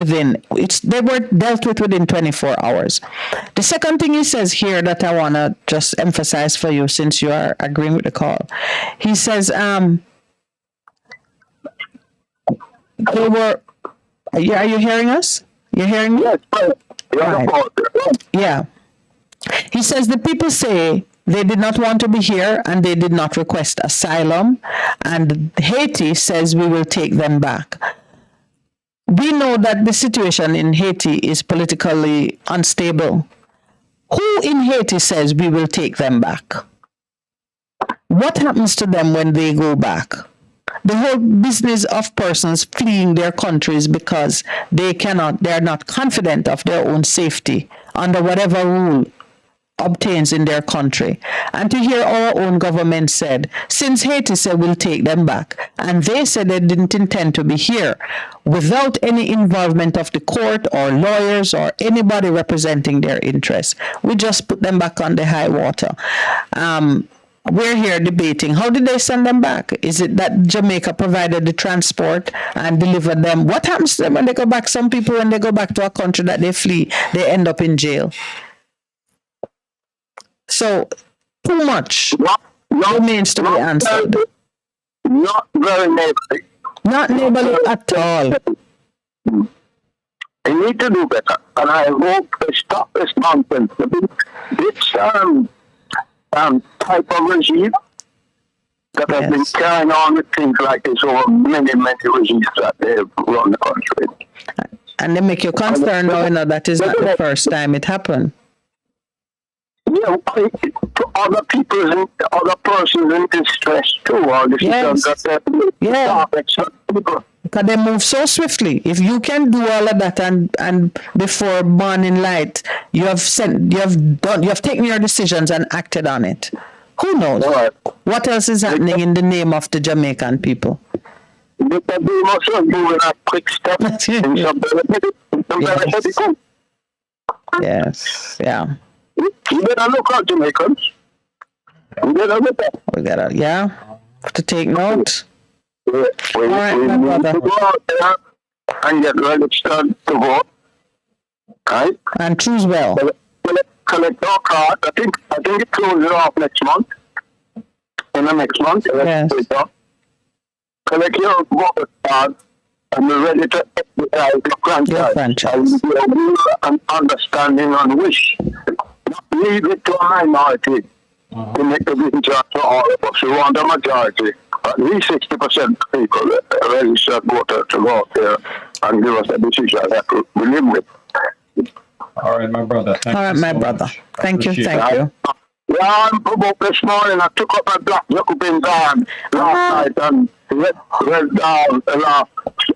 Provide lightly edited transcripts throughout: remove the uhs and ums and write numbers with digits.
They were dealt with within 24 hours. The second thing he says here that I want to just emphasize for you, since you are agreeing with the call, he says they were. Yeah, are you hearing us? You're hearing me? Yes, Right. Yeah. He says the people say they did not want to be here and they did not request asylum, and Haiti says we will take them back. We know that the situation in Haiti is politically unstable. Who in Haiti says we will take them back? What happens to them when they go back? The whole business of persons fleeing their countries because they are not confident of their own safety under whatever rule obtains in their country. And to hear our own government said, since Haiti said we'll take them back, and they said they didn't intend to be here, without any involvement of the court or lawyers or anybody representing their interests, we just put them back on the high water. We're here debating, how did they send them back? Is it that Jamaica provided the transport and delivered them? What happens to them when they go back? Some people, when they go back to a country that they flee, they end up in jail. So, too much remains to be answered. Not very neighborly. Not neighborly at all. They need to do better, and I hope they stop this nonsense. This type of regime that has been carrying on with things like this over many regimes that they've run the country. And they make you concerned now, that is not the first time it happened. Yeah, to other people, other persons in distress too. Or this Because they move so swiftly. If you can do all of that and before morning light, you have taken your decisions and acted on it. Who knows? Right. What else is happening in the name of the Jamaican people? They must have doing a quick step in some Yes. Yeah. You better look at Jamaicans. You better look at. We gotta, have to take note. All right, my brother. To go out there and get registered to vote. Right? And choose well. Collect our card. I think it closes off next month. In the next month. Yes. Collect your voter card and be ready to exercise your franchise. An understanding and wish. Leave it to a minority to make the decision to all of us. We want a majority, at least 60% of people registered voter to go out there and give us a decision that we live with. All right, my brother. Thank you. Yeah, I'm provoked this morning. I took up my black Jacobin guard last night and read down the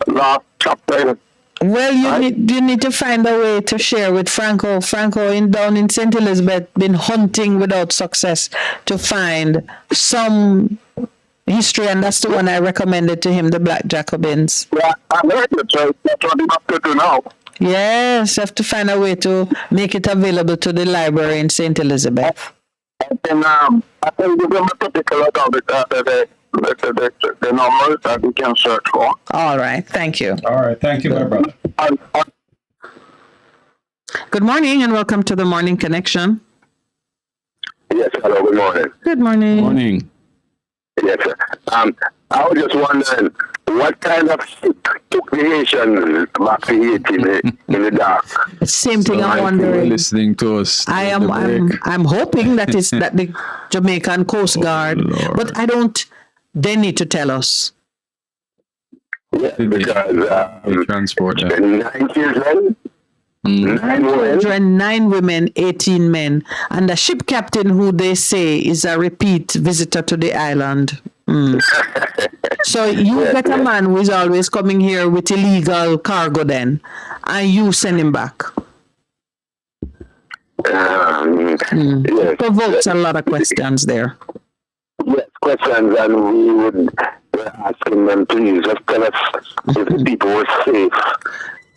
last chapter. Well, you need to find a way to share with Franco. Franco down in St. Elizabeth been hunting without success to find some history, and that's the one I recommended to him, the Black Jacobins. Yeah, I heard it, so that's what you have to do now. Yes, you have to find a way to make it available to the library in St. Elizabeth. And I think we're going to particular about it, the numbers that we can search for. All right, thank you. All right, thank you, my brother. Good morning and welcome to the Morning Connection. Yes, hello, good morning. Good morning. Good morning. Yes, sir. I was just wondering what kind of ship took the Haitians back to Haiti in the dark. Same thing. I'm wondering. Listening to us. I'm hoping that it's that the Jamaican Coast Guard, but I don't. They need to tell us. Yeah, because transport. 9 children, 9 children, 9 women, 18 men, and the ship captain, who they say is a repeat visitor to the island. So you get a man who is always coming here with illegal cargo then, and you send him back. Yes. Provokes a lot of questions there. Yes, questions, and we would asking them to just tell us if the people were safe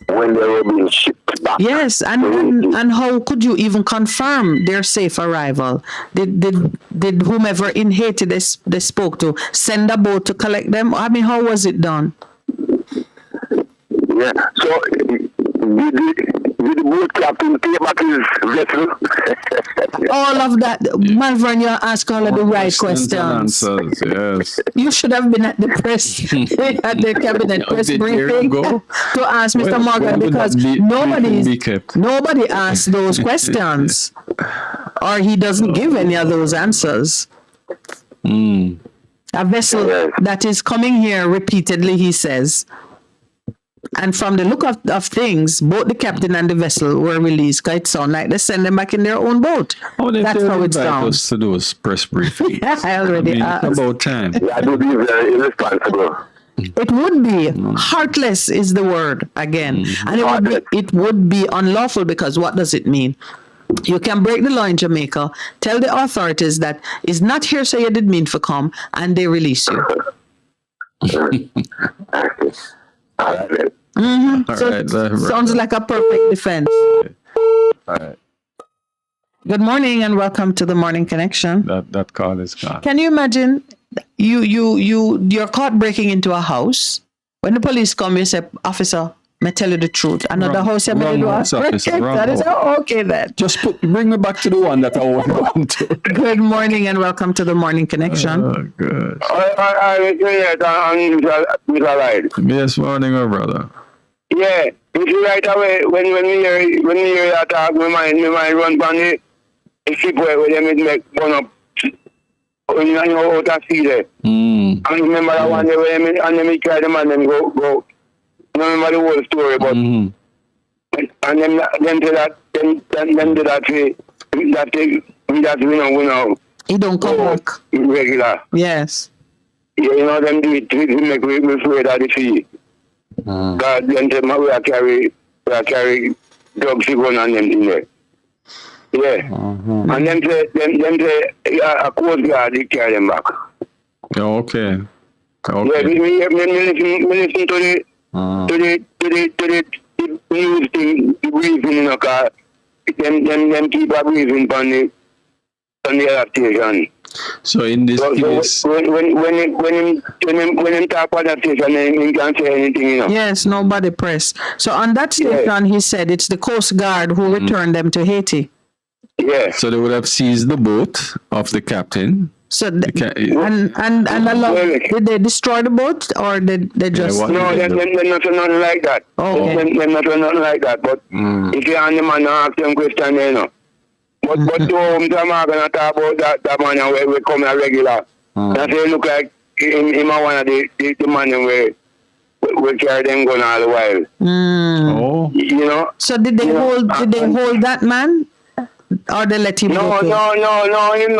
when they were being shipped back. Yes, and how could you even confirm their safe arrival? Did whomever in Haiti they spoke to send a boat to collect them? I mean, how was it done? Yeah, so the boat captain pay back his vessel? All of that. Malvern, you ask all of the right Questions and questions. answers, yes. You should have been at the press, at the cabinet press There you briefing go. to ask Mr. Well, Morgan, would because that be kept? nobody asked those questions, or he doesn't give any of those answers. A vessel that is coming here repeatedly, he says. And from the look of things, both the captain and the vessel were released. 'Cause it sounds like they send them back in their own boat. That's how it sounds. Us to those press briefings. I already asked. It's about time. That would be very irresponsible. It would be. Heartless is the word again. And it would be unlawful, because what does it mean? You can break the law in Jamaica, tell the authorities that it's not here, so you didn't mean for come, and they release you. So right, sounds like a perfect defense. All right. Good morning and welcome to the Morning Connection. That call is gone. Can you imagine you're caught breaking into a house? When the police come, you say, "Officer, may I tell you the truth? Another house you made to us." That is okay then. Just bring me back to the one that I want to. Good morning and welcome to the Morning Connection. Oh, good. I Yes, morning, my brother. Yeah, it's right away when we hear that talk, my mind run on the ship where they make one up when you know out of sea there. And remember that one day when they carry them and then go. Remember the whole story, but and then to that then to that say that we know He don't come back. regular. Yes. Yeah, you know them do it to make we afraid of the sea. God, then them we carry drugs going on them in there. Yeah. And then say a coast guard they carry them back. Okay. Yeah, me listen to the news thing, the briefing, you know, cause them keep a briefing on the other station. So in this case, so when him talk about that station, then he can't say anything, you know. Yes, nobody press. So on that station, he said it's the Coast Guard who returned them to Haiti. Yeah. so they would have seized the boat of the captain. So did they destroy the boat, or did they just? what- No, they're nothing like that. Okay. They're nothing like that. But if you and the man ask them question, you know. But to him, I'm not going to talk about that man where we come a regular. I say, look like him one of the man where we carry them gun all the while. Oh, You know? So did they hold that man, or they let him No, go? him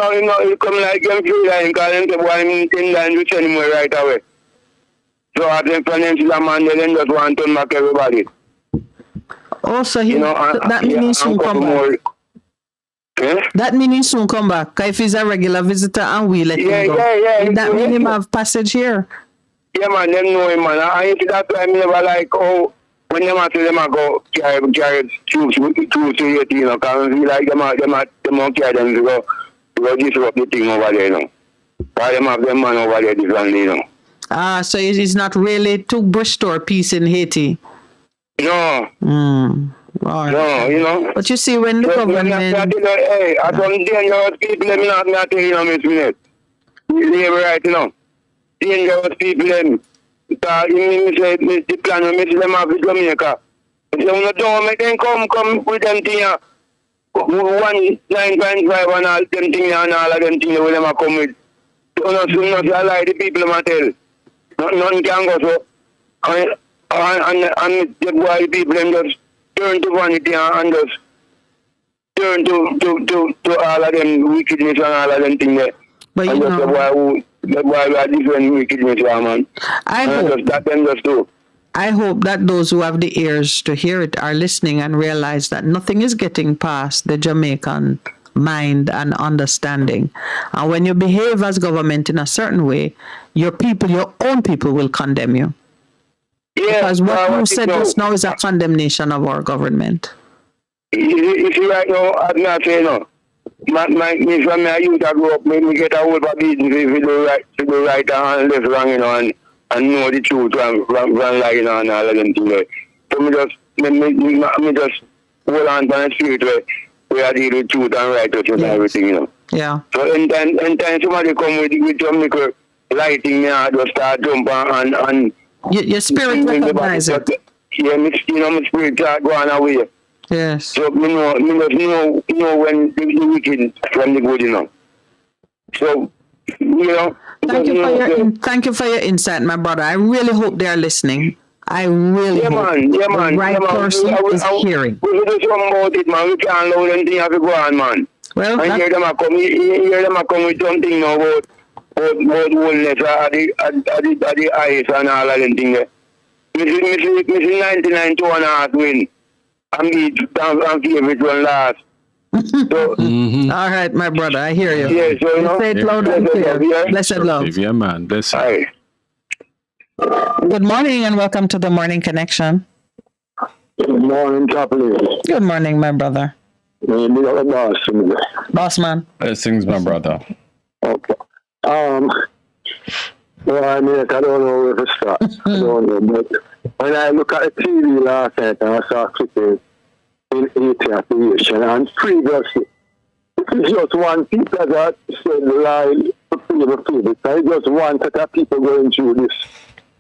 he come like him through line, call him to boy him in line, we send him right away. So at the finance the man, they then just want to turn back everybody. Oh, so he, You know, that means he soon come back. Yeah? That means he soon come back. 'Cause if he's a regular visitor and we let him go, that means him have passage here. Yeah, man, them know him, man. I see that time never like, when them say them go carry troops to 18, you know, because we like them carry them to go disrupt the thing over there, you know. Because them have them man over there differently, you know. So it's not really to restore peace in Haiti. No. Right. No, you know. But you see, when the government... Hey, I don't dangerous people, let me not tell you, Miss Minute. You right, you know. Dangerous people, them. Because you say, the plan, we miss them off in Jamaica. So, don't make them come with them things. 1.9.5 and all them things and all of them things, where them come with. So, not lie, the people, I tell. Nothing can go so. And the boy people, them just turn to vanity and just turn to all of them wickedness and all of them things there. But and you just know, the boy who are different wickedness, man. I hope that those who have the ears to hear it are listening and realize that nothing is getting past the Jamaican mind and understanding. And when you behave as government in a certain way, your people, your own people will condemn you. Yeah, because what you said just now is a condemnation of our government. You see right now, I'm not saying no. Me from my youth I grew up, me get a hold of business if you do right and left wrong, you know, and know the truth from lying and all of them things. So me just me just hold on to the spirit where I deal with truth and righteousness and everything, you know. Yeah. So in time somebody come with some little lighting me, I just start jumping and Your spirit recognize it. Yeah, my spirit start going away. Yes. So me know when the wicked from the good, you know. So Thank you for your insight, my brother. I really hope they are listening. I really hope the right person is hearing. We do something about it, man. We can't allow them things to go on, man. Well, and hear them come with something now about wholeness at the eyes and all of them things. Missing 99 2.5 win. And favorite one last. So, all right, my brother, I hear you. Yeah, so, you know, say it loud and clear. Blessed love. Yeah, man. Bless you. Right. Good morning and welcome to the Morning Connection. Good morning, Chaplain. Good morning, my brother. Boss man. Blessings, my brother. Okay. Well, I mean, I don't know where to start. I don't know, but when I look at the TV last night and I saw clippings in Ethiopian and previously, it's just one people that said lie to people. It's just one set of people going through this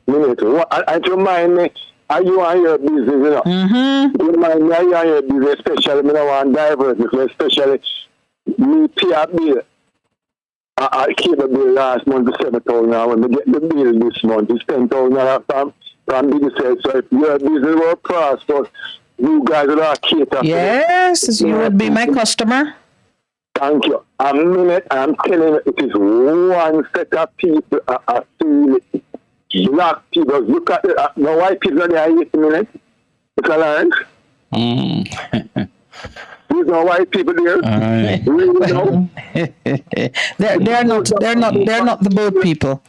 minute. And remind me, are you on your business, you know? You remind me, are you on your business, especially when I want diversity, especially me pay a bill. I keep a bill last month to 7,000 now. When we get the bill this month, it's 10,000 from business. So if your business will prosper, you guys will have cater. Yes, you would be my customer. Thank you. A minute, I'm telling you, it is one set of people I feel it. Black people. Look at it. The white people are there 8 minutes. It's a line. There's no white people there. Really, no? they're not the boat people.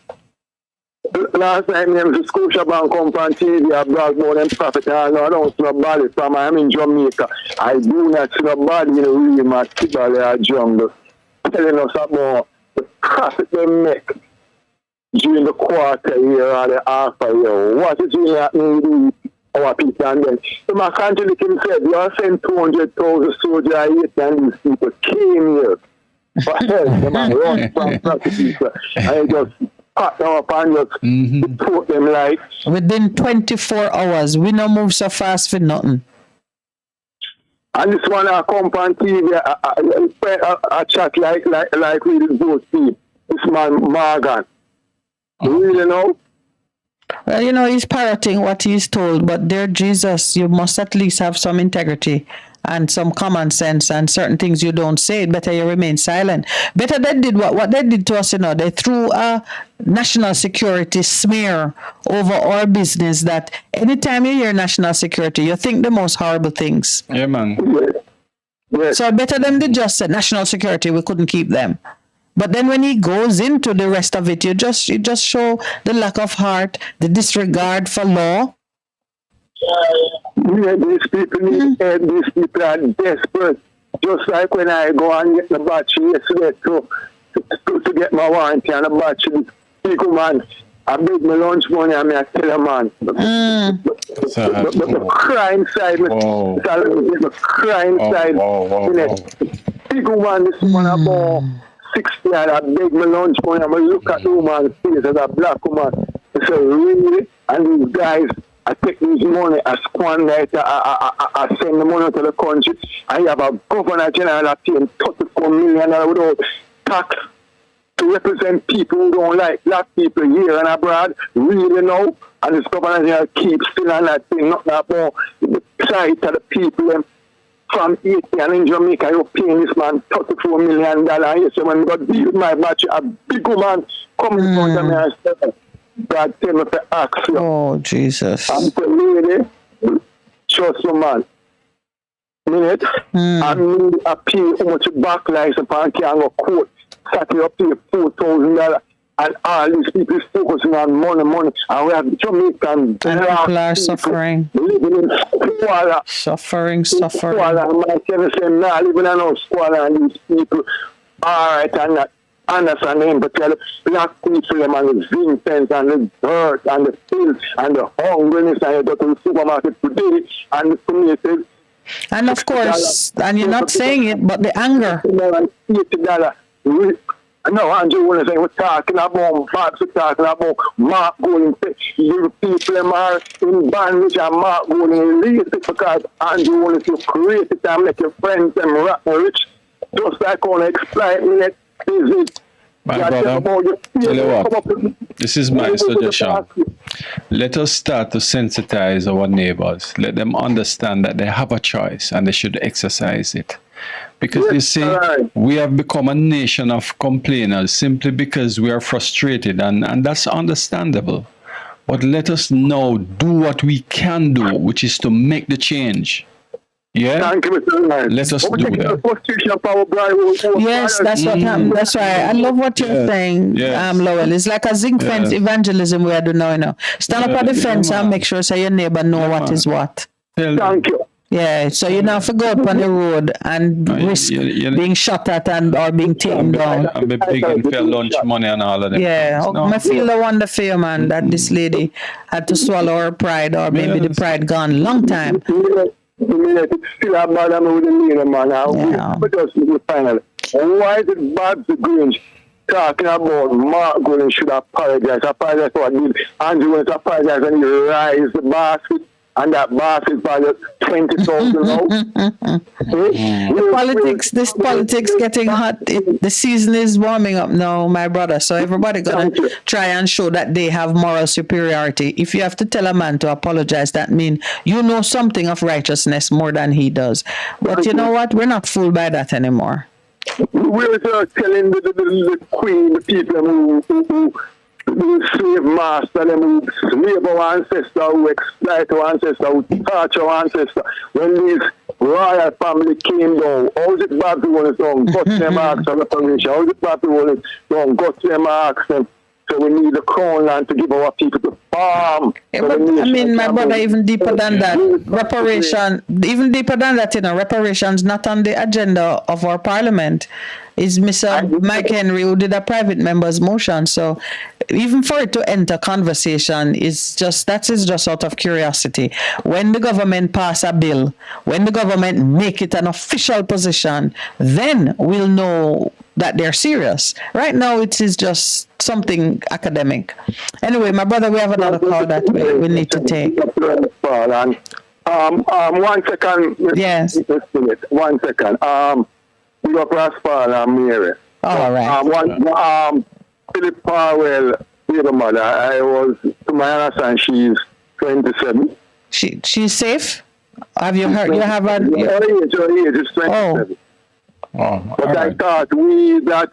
Last time I was to Scotiabank come on TV, I brought more than profit, and I don't see nobody from I'm in Jamaica. I do not see nobody in the room at Tibale or Jungle telling us about the profit they make during the quarter year or the half a year. What is really happening with our people? And then, so my country said, you are sent 200,000 soldiers and these people came here. But hell, the man run from profit, and just pat them up and just put them like within 24 hours. We don't move so fast for nothing. And this one I come on TV, I chat like with those people. This man Morgan. You really know? Well, you know, he's parroting what he's told, but dear Jesus, you must at least have some integrity and some common sense, and certain things you don't say. Better you remain silent. Better they did what they did to us, you know. They threw a national security smear over our business that anytime you hear national security, you think the most horrible things. Yeah, man. Yes. So better them they just said national security, we couldn't keep them. But then when he goes into the rest of it, you just show the lack of heart, the disregard for law. Yeah, these people need help. These people are desperate. Just like when I go and get the battery yesterday to get my warranty and the battery. People, man, I beg my lunch money and I tell a man. The crime side, the crime side. People, man, this man about 60 and I beg my lunch money and I look at the woman's face as a black woman. I say, really? And these guys, I take this money, I squander it, I send the money to the country. I have a governor general that paying $34 million without tax to represent people who don't like black people here and abroad, really know. And this governor general keeps still on that thing, not that more. The plight of the people from Haiti and in Jamaica, you're paying this man $34 million. Yes, so when we got deal with my batch, a big woman coming in front of me and said, God tell me to ask you. Oh, Jesus. I'm the lady, trust you, man. Minute, I pay how much back license and can go court. Saturday up to $4,000. And all these people is focusing on money. And we have Jamaican people are suffering. Living in squalor. Suffering. Squalor. My son say, nah, living in no squalor and these people. All right, and that. understand him, but tell black people them and the zinc fence and the dirt and the filth and the hungriness, and you go to the supermarket today and the tomatoes. And of course, and you're not saying it, but the anger. $80. No, Andrew, when we're talking about Babs, we're talking about Mark Golden. The people them are in bondage and Mark Golden release it because Andrew wanted to create it and make your friends them rich. Just like on exploit me, is it? My brother, tell you what, this is my suggestion. Let us start to sensitize our neighbors. Let them understand that they have a choice and they should exercise it. Because you see, we have become a nation of complainers simply because we are frustrated, and that's understandable. But let us now do what we can do, which is to make the change. Yeah, thank you, Mr. Ryan. Let us do that. Yes, that's what happened. That's right. I love what you're saying, Lowell. It's like a zinc fence evangelism we are doing now. Stand up at the fence and make sure so your neighbor know what is what. Thank you. Yeah, so you don't have to go up on the road and risk being shot at or being taken down. And be begging for lunch money and all of that. Yeah, I feel the wonder for you, man, that this lady had to swallow her pride, or maybe the pride gone long time. Still a bad with the meaning, man. But just finally, why is it Babs the Grinch talking about Mark Golden should apologize? Apologize for what he did. Andrew went to apologize and he raised the basket, and that basket valued 20,000 now. This politics getting hot. The season is warming up now, my brother. So everybody gonna try and show that they have moral superiority. If you have to tell a man to apologize, that means you know something of righteousness more than he does. But you know what? We're not fooled by that anymore. We're telling the queen, the people who slave master, them who slave our ancestor, who exploit our ancestor, who torture our ancestor. When this royal family came down, how's it bad to want to go to them ask for reparation? How's it bad to want to go to them ask them? So we need the crown land to give our people to farm. Yeah, but I mean, my brother, even deeper than that, reparation, even deeper than that, reparations not on the agenda of our parliament. Is Mr. Mike Henry, who did a private member's motion. So even for it to enter conversation is just out of curiosity. When the government pass a bill, when the government make it an official position, then we'll know that they're serious. Right now, it is just something academic. Anyway, my brother, we have another call that we need to take. 1 second. Yes. 1 second. We got Raspal and Mary. All right. Philip Powell, the mother. I was, to my understanding, she's 27. She's safe? Have you heard? You have a... Her age is 27. But I thought that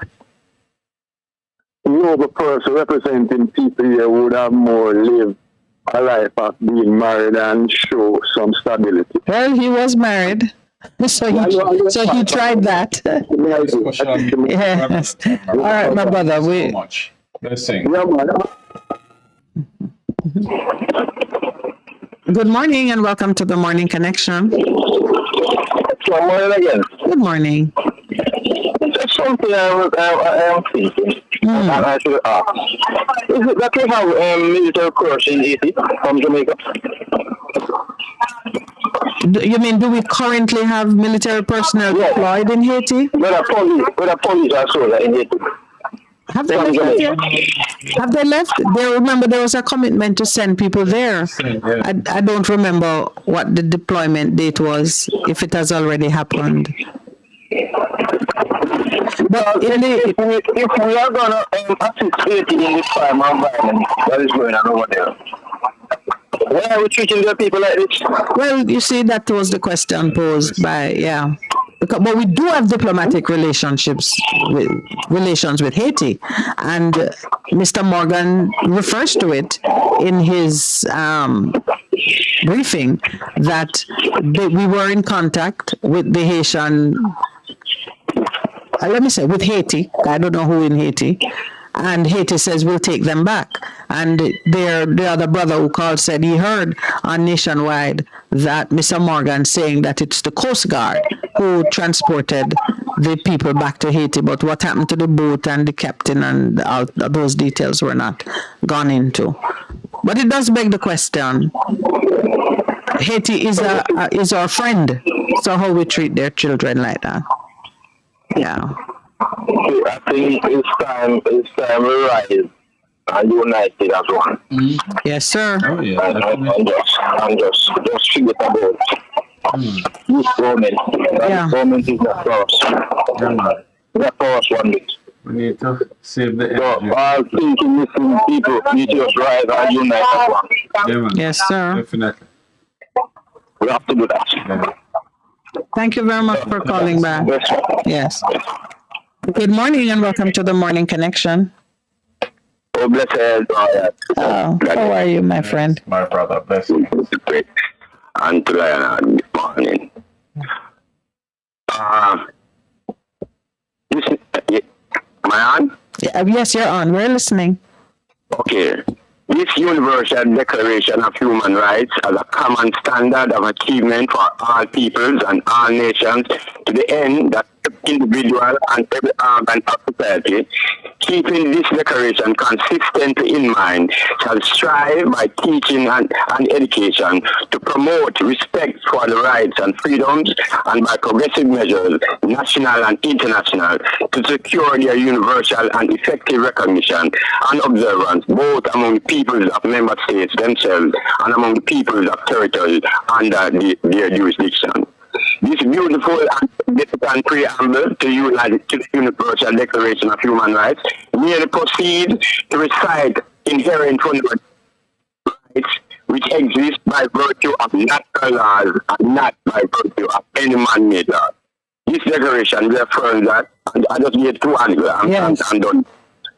noble person representing people here would have more live a life of being married and show some stability. Well, he was married. So he tried that. Yes. All right, my brother. So much. Blessing. Good morning and welcome to the Morning Connection. Good morning again. Good morning. It's something I am thinking. I should ask. Is it that we have military course in Haiti from Jamaica? You mean, do we currently have military personnel deployed in Haiti? With a police or so in Haiti. Have they left yet? Have they left? Remember, there was a commitment to send people there. I don't remember what the deployment date was, if it has already happened. But if we are going to assist Haiti in this crime and violence that is going on over there, why are we treating the people like this? Well, you see, that was the question posed by, but we do have diplomatic relations with Haiti, and Mr. Morgan refers to it in his briefing that we were in contact with the Haitian, with Haiti. I don't know who in Haiti. And Haiti says we'll take them back. And the other brother who called said he heard on Nationwide that Mr. Morgan saying that it's the Coast Guard who transported the people back to Haiti. But what happened to the boat and the captain and all those details were not gone into. But it does beg the question. Haiti is our friend, so how we treat their children like that? Yeah. I think it's time we rise and united as one. Yes, sir. Oh, yeah. And just forget about this government. Yeah. This government is not for us. Not for us one bit. We need to save the So energy. all thinking, listening people need to just rise and unite as one. Yeah, man. Yes, sir. Definitely. We have to do that. Yeah. Thank you very much for calling back. Yes. Yes. Good morning and welcome to the Morning Connection. Oh, blessed. Oh, how are you, my friend? My brother, bless you. And to good morning. Listen, am I on? Yes, you're on. We're listening. Okay. This Universal Declaration of Human Rights as a common standard of achievement for all peoples and all nations to the end that every individual and every organ of society, keeping this declaration consistently in mind, shall strive by teaching and education to promote respect for the rights and freedoms and by progressive measures, national and international, to secure their universal and effective recognition and observance both among the peoples of member states themselves and among the peoples of territory under their jurisdiction. This beautiful and significant preamble to the Universal Declaration of Human Rights merely proceed to recite inherent fundamental rights which exist by virtue of natural laws and not by virtue of any man-made law. This declaration reaffirms that, and I just get two articles, I'm done.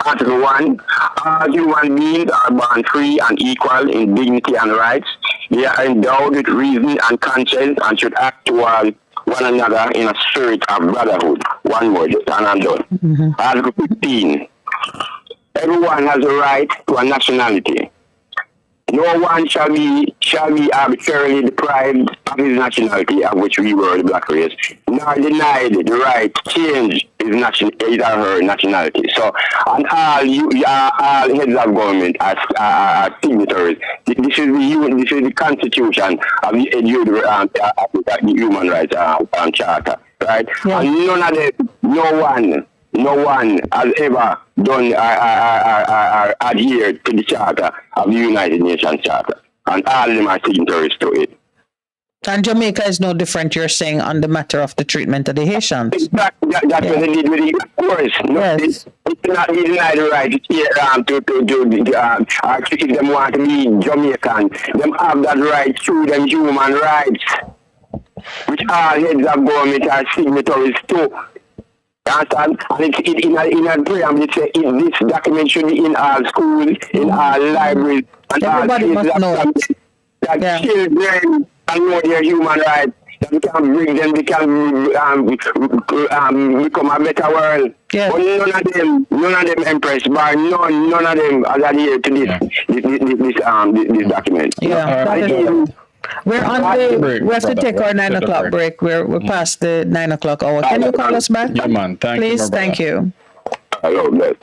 Article 1, all human beings are born free and equal in dignity and rights. They are endowed with reason and conscience and should act toward one another in a spirit of brotherhood. One word, and I'm done. Article 15, everyone has a right to a nationality. No one shall be arbitrarily deprived of his nationality, of which we were the black race, nor denied the right to change his or her nationality. So, and all heads of government are signatories. This is the Constitution of the Human Rights Charter, right? Yeah. And none of them, no one has ever done adhered to the Charter of the United Nations Charter, and all of them are signatories to it. And Jamaica is no different, you're saying, on the matter of the treatment of the Haitians. That's what they did with it, of course. No, yes. It's not deny the right to if them want to be Jamaican, them have that right through them human rights, which all heads of government are signatories to. And it's in a preamble, it says this document should be in our schools, in our libraries, and everybody must know that children can know their human rights, that we can bring them, we can become a better world. Yes. But none of them impressed by none of them are adhered to this document. Yeah. We're on we have to take our 9 o'clock break. We're past the 9 o'clock hour. Can you call us back? Yeah, man. Please, thank you. Hello, bless.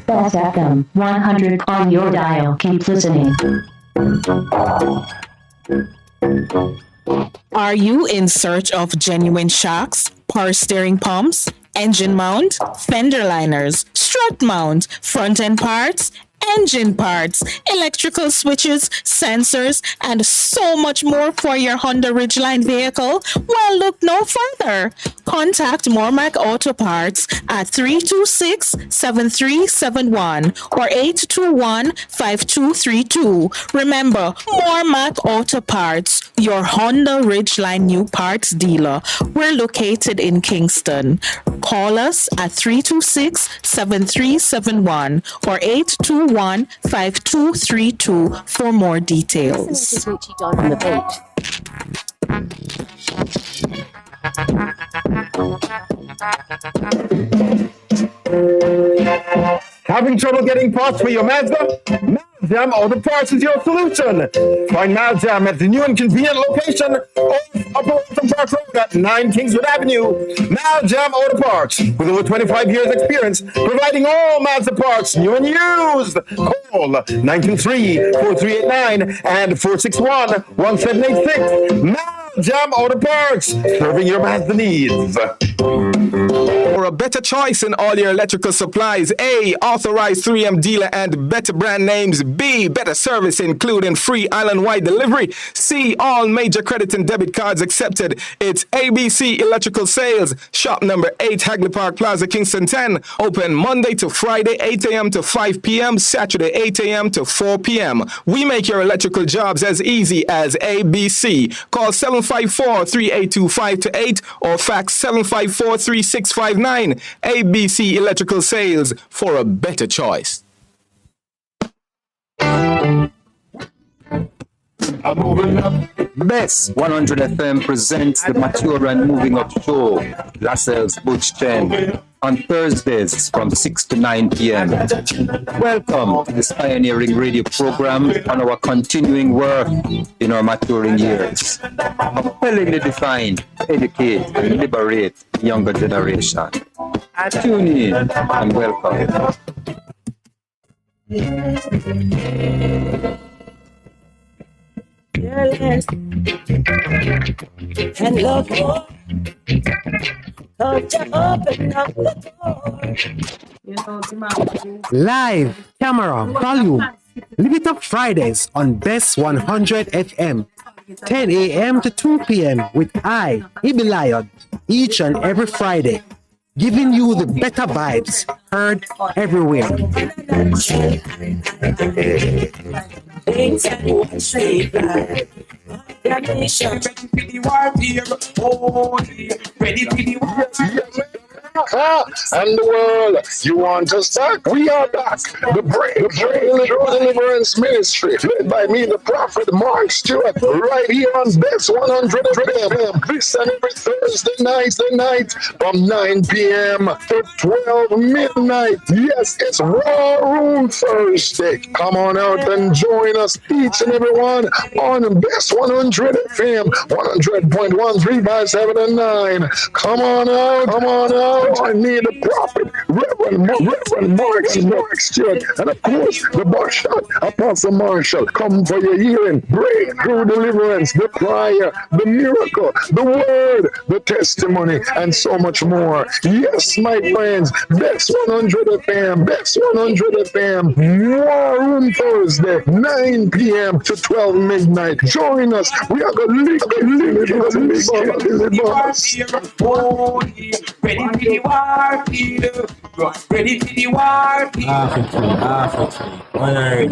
Best FM 100 on your dial. Keep listening. Are you in search of genuine shocks, power steering pumps, engine mount, fender liners, strut mount, front end parts, engine parts, electrical switches, sensors, and so much more for your Honda Ridgeline vehicle? Well, look no further. Contact Mormac Auto Parts at 326-7371 or 821-5232. Remember, Mormac Auto Parts, your Honda Ridgeline new parts dealer. We're located in Kingston. Call us at 326-7371 or 821-5232 for more details. Having trouble getting parts for your Mazda? Maljam Auto Parts is your solution. Find Maljam at the new and convenient location of Upper Waltham Park Road at 9 Kingswood Avenue. Maljam Auto Parts, with over 25 years experience, providing all Mazda parts, new and used. Call 923-4389 and 461-1786. Jam Auto Parts, serving your Mazda needs. For a better choice in all your electrical supplies, A, authorized 3M dealer and better brand names. B, better service including free island-wide delivery. C, all major credit and debit cards accepted. It's ABC Electrical Sales. Shop number 8, Hagley Park Plaza, Kingston 10. Open Monday to Friday, 8 a.m. to 5 p.m. Saturday, 8 a.m. to 4 p.m. We make your electrical jobs as easy as ABC. Call 754-3825-8 or fax 754-3659. ABC Electrical Sales, for a better choice. Best 100 FM presents the Mature and Moving Up Show, Lascelles Butch Chen, on Thursdays from 6 to 9 p.m. Welcome to this pioneering radio program on our continuing work in our maturing years. Compellingly defined, educate and liberate the younger generation. Tune in and welcome. Fearless and love more. Come to open up the door. Live camera volume. Live It Up Fridays on Best 100 FM, 10 a.m. to 2 p.m. with I, Ibiliod, each and every Friday, giving you the better vibes heard everywhere. Things that won't save life. Ready for the war, ready for the war. And the world, you want us back? We are back. The Breakthrough Deliverance Ministry, led by me, the prophet Mark Stewart, right here on Best 100 FM. This and every Thursday night from 9 p.m. to 12 midnight. Yes, it's Raw Room Thursday. Come on out and join us, each and every one, on Best 100 FM, 100.1, 3 by 7 and 9. Come on out. I need a prophet, Reverend Mark Stewart, and of course the buckshot, Apostle Marshall. Come for your healing, breakthrough, deliverance, the prayer, the miracle, the word, the testimony, and so much more. Yes, my friends, Best 100 FM, Best 100 FM, War Room Thursday, 9 p.m. to 12 midnight. Join us. We are going to Ready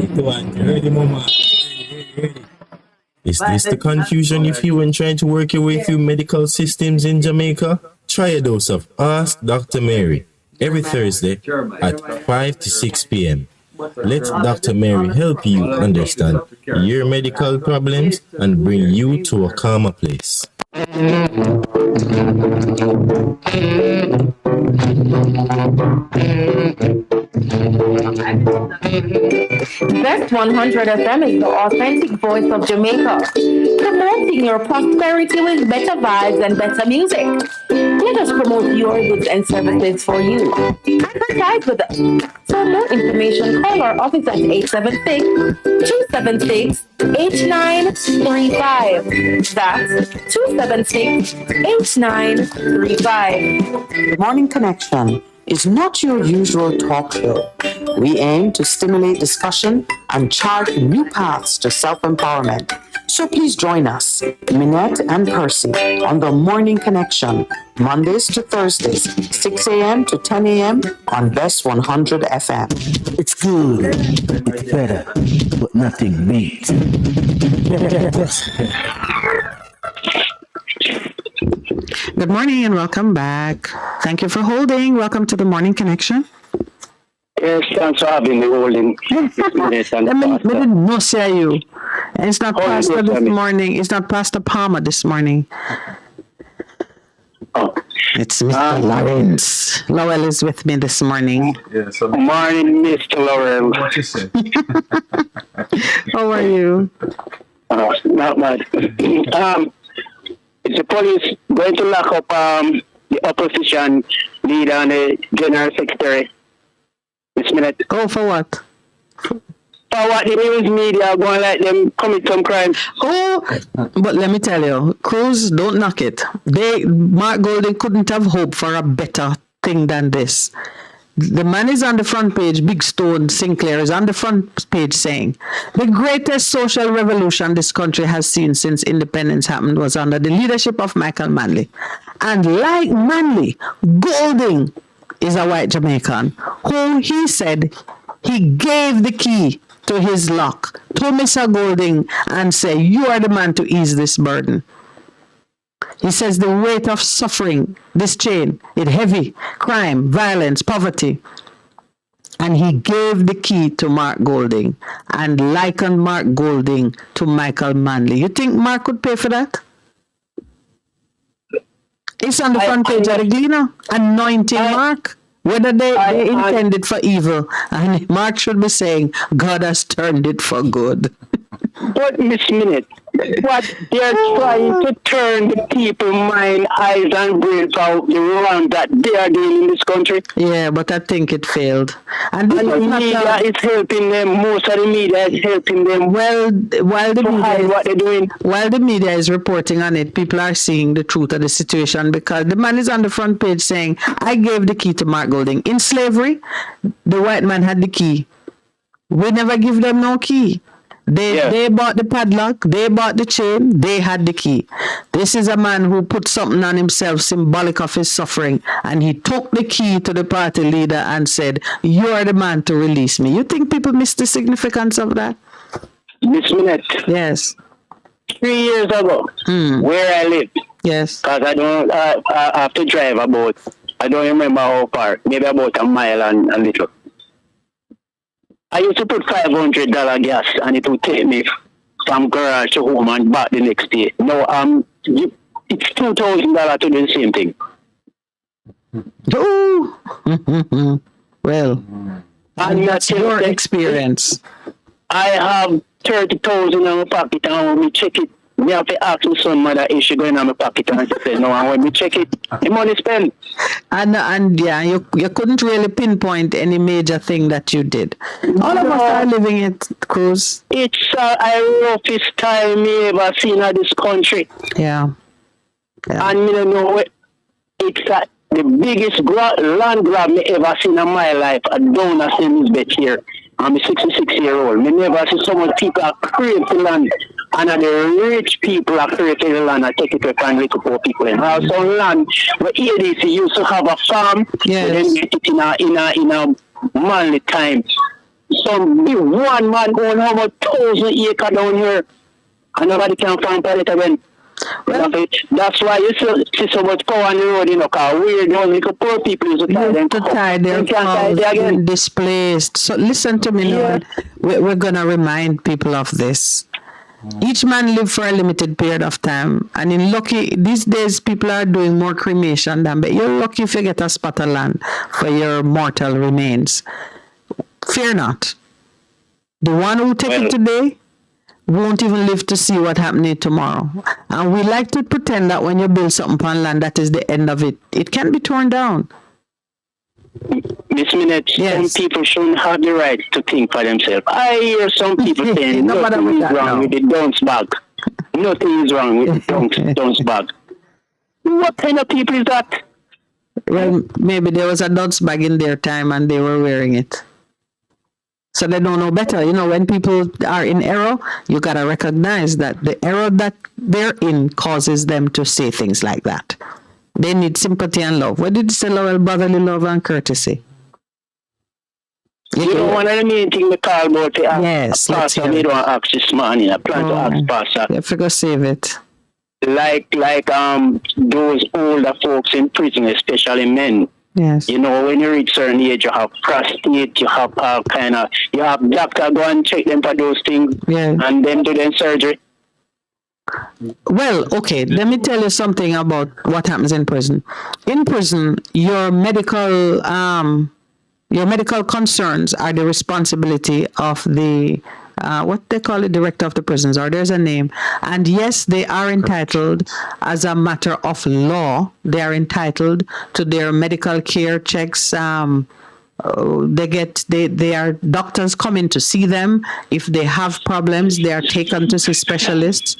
for the war, Is this the confusion you feel when trying to work your way through medical systems in Jamaica? Try a dose of Ask Dr. Mary every Thursday at 5 to 6 p.m. Let Dr. Mary help you understand your medical problems and bring you to a calmer place. Best 100 FM is the authentic voice of Jamaica, promoting your prosperity with better vibes and better music. Let us promote your goods and services for you. Advertise with us. For more information, call our office at 876-276-8935. That's 276-8935. Morning Connection is not your usual talk show. We aim to stimulate discussion and chart new paths to self-empowerment. So please join us, Minette and Percy, on the Morning Connection, Mondays to Thursdays, 6 a.m. to 10 a.m. on Best 100 FM. It's good. It's better, but nothing beats. Good morning and welcome back. Thank you for holding. Welcome to the Morning Connection. Yes, thanks for having me holding. Let me not say you. It's not Pastor this morning. It's not Pastor Palmer this morning. Oh. It's Mr. Lawrence. Lowell is with me this morning. Yeah, so morning, Mr. Laurel. What you say? How are you? Not bad. Is the police going to lock up the opposition leader and the general secretary this minute? Oh, for what? For what the news media are going to let them commit some crime. Oh, but let me tell you, Cruz, don't knock it. Mark Golding couldn't have hoped for a better thing than this. The man is on the front page, Big Stone Sinclair is on the front page saying, the greatest social revolution this country has seen since independence happened was under the leadership of Michael Manley. And like Manley, Golding is a white Jamaican who he said he gave the key to his lock to Mr. Golding and say, you are the man to ease this burden. He says the weight of suffering, this chain, it heavy, crime, violence, poverty. And he gave the key to Mark Golding and likened Mark Golding to Michael Manley. You think Mark could pay for that? It's on the front page of the Gleaner, anointing Mark. Whether they intended for evil, and Mark should be saying, God has turned it for good. But Miss Minute, what they're trying to turn the people's mind, eyes and brains out the wrong that they are doing in this country. Yeah, but I think it failed. And the media is helping them. Most of the media is helping them. Well, while the media what they're doing. While the media is reporting on it, people are seeing the truth of the situation because the man is on the front page saying, I gave the key to Mark Golding. In slavery, the white man had the key. We never give them no key. They bought the padlock, they bought the chain, they had the key. This is a man who put something on himself symbolic of his suffering, and he took the key to the party leader and said, you are the man to release me. You think people miss the significance of that? Miss Minette. Yes. 3 years ago, where I live. Yes. Because I have to drive about, I don't remember how far, maybe about a mile and a little. I used to put $500 gas and it would take me from garage to home and back the next day. Now, it's $2,000 to do the same thing. Oh, well, and that's your experience. I have 30,000 in my pocket, and when we check it, me have to ask my son mother is she going in my pocket, and she said no. And when we check it, the money spent. And yeah, you couldn't really pinpoint any major thing that you did. All of us are living it, Cruz. It's a roughest time me ever seen in this country. Yeah. And me don't know it's the biggest land grab me ever seen in my life. I don't have seen this bet here. I'm a 66-year-old. Me never see so much people are creating land. And the rich people are creating the land and take it to and little poor people. And also land where ADC used to have a farm, yes. Then get it in a manly time. Some big one man own over 1,000 acres down here, and nobody can find it again. Well, that's why you see so much power on the road, because we're those little poor people used to tie them. Their farms displaced. So listen to me, Lord. We're going to remind people of this. Each man lived for a limited period of time, and these days people are doing more cremation than, but you're lucky if you get a spot of land for your mortal remains. Fear not. The one who take it today won't even live to see what happening tomorrow. And we like to pretend that when you build something upon land, that is the end of it. It can be torn down. Miss Minette, some people shouldn't have the right to think for themselves. I hear some people saying nothing is wrong with the dunce bag. Nothing is wrong with the dunce bag. What kind of people is that? Well, maybe there was a dunce bag in their time and they were wearing it. So they don't know better. You know, when people are in error, you got to recognize that the error that they're in causes them to say things like that. They need sympathy and love. What did you say, Laurel? Brotherly love and courtesy. You know, one of the main things we call about the Pastor, we don't ask this morning. I plan to ask Pastor. You have to go save it. Like those older folks in prison, especially men. Yes. You know, when you reach certain age, you have prostate, you have you have doctor go and check them for those things, and then do them surgery. Well, okay, let me tell you something about what happens in prison. In prison, your medical concerns are the responsibility of the what they call it, director of the prisons, or there's a name. And yes, they are entitled, as a matter of law, they are entitled to their medical care checks. They are doctors come in to see them. If they have problems, they are taken to see specialists.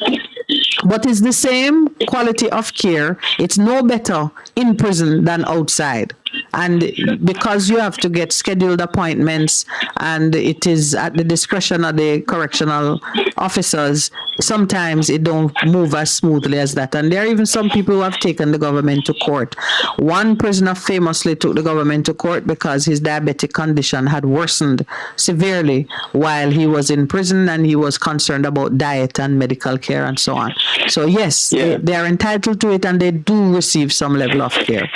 But it's the same quality of care. It's no better in prison than outside. And because you have to get scheduled appointments and it is at the discretion of the correctional officers, sometimes it don't move as smoothly as that. And there are even some people who have taken the government to court. One prisoner famously took the government to court because his diabetic condition had worsened severely while he was in prison, and he was concerned about diet and medical care and so on. So yes, they are entitled to it, and they do receive some level of care.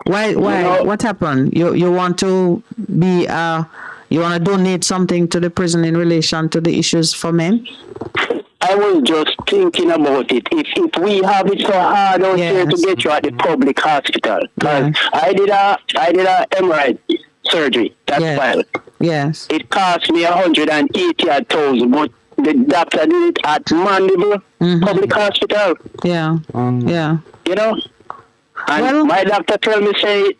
Why? What happened? You want to be you want to donate something to the prison in relation to the issues for men? I was just thinking about it. If we have it so hard out here to get you at the public hospital, because I did a hemorrhoid surgery. That's fine. Yes. It cost me 180,000, but the doctor did it at Mandeville Public Hospital. Yeah. Yeah. You know. And my doctor told me, say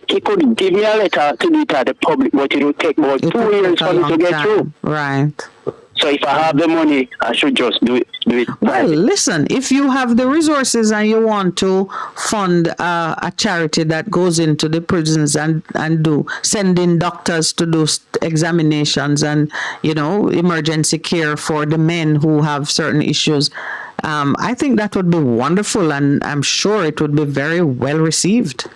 he could give me a letter to do it at the public, but it would take about 2 years for me to get through. Right. So if I have the money, I should just do it. Well, listen, if you have the resources and you want to fund a charity that goes into the prisons and send in doctors to do examinations and, emergency care for the men who have certain issues, I think that would be wonderful, and I'm sure it would be very well received.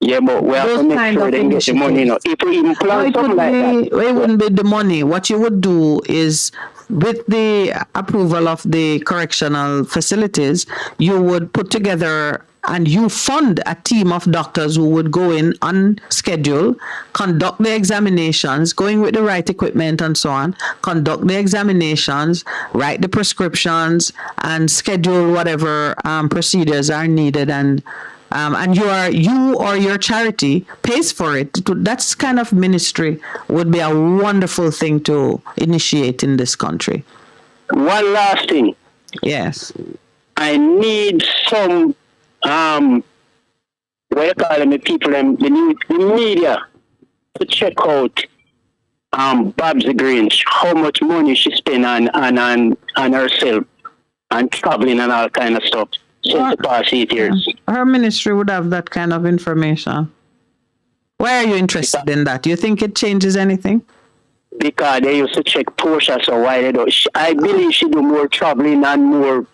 Yeah, but we have to make sure they get the money. If we even plan something like that. It wouldn't be the money. What you would do is, with the approval of the correctional facilities, you would put together and you fund a team of doctors who would go in on schedule, conduct the examinations, going with the right equipment and so on, conduct the examinations, write the prescriptions, and schedule whatever procedures are needed, and you or your charity pays for it. That's kind of ministry would be a wonderful thing to initiate in this country. One last thing. Yes. I need some what you call them, the people, the media, to check out Babs the Grange, how much money she spent on herself and traveling and all kind of stuff since the past 8 years. Her ministry would have that kind of information. Why are you interested in that? Do you think it changes anything? Because they used to check Portia, so why they don't? I believe she do more traveling and more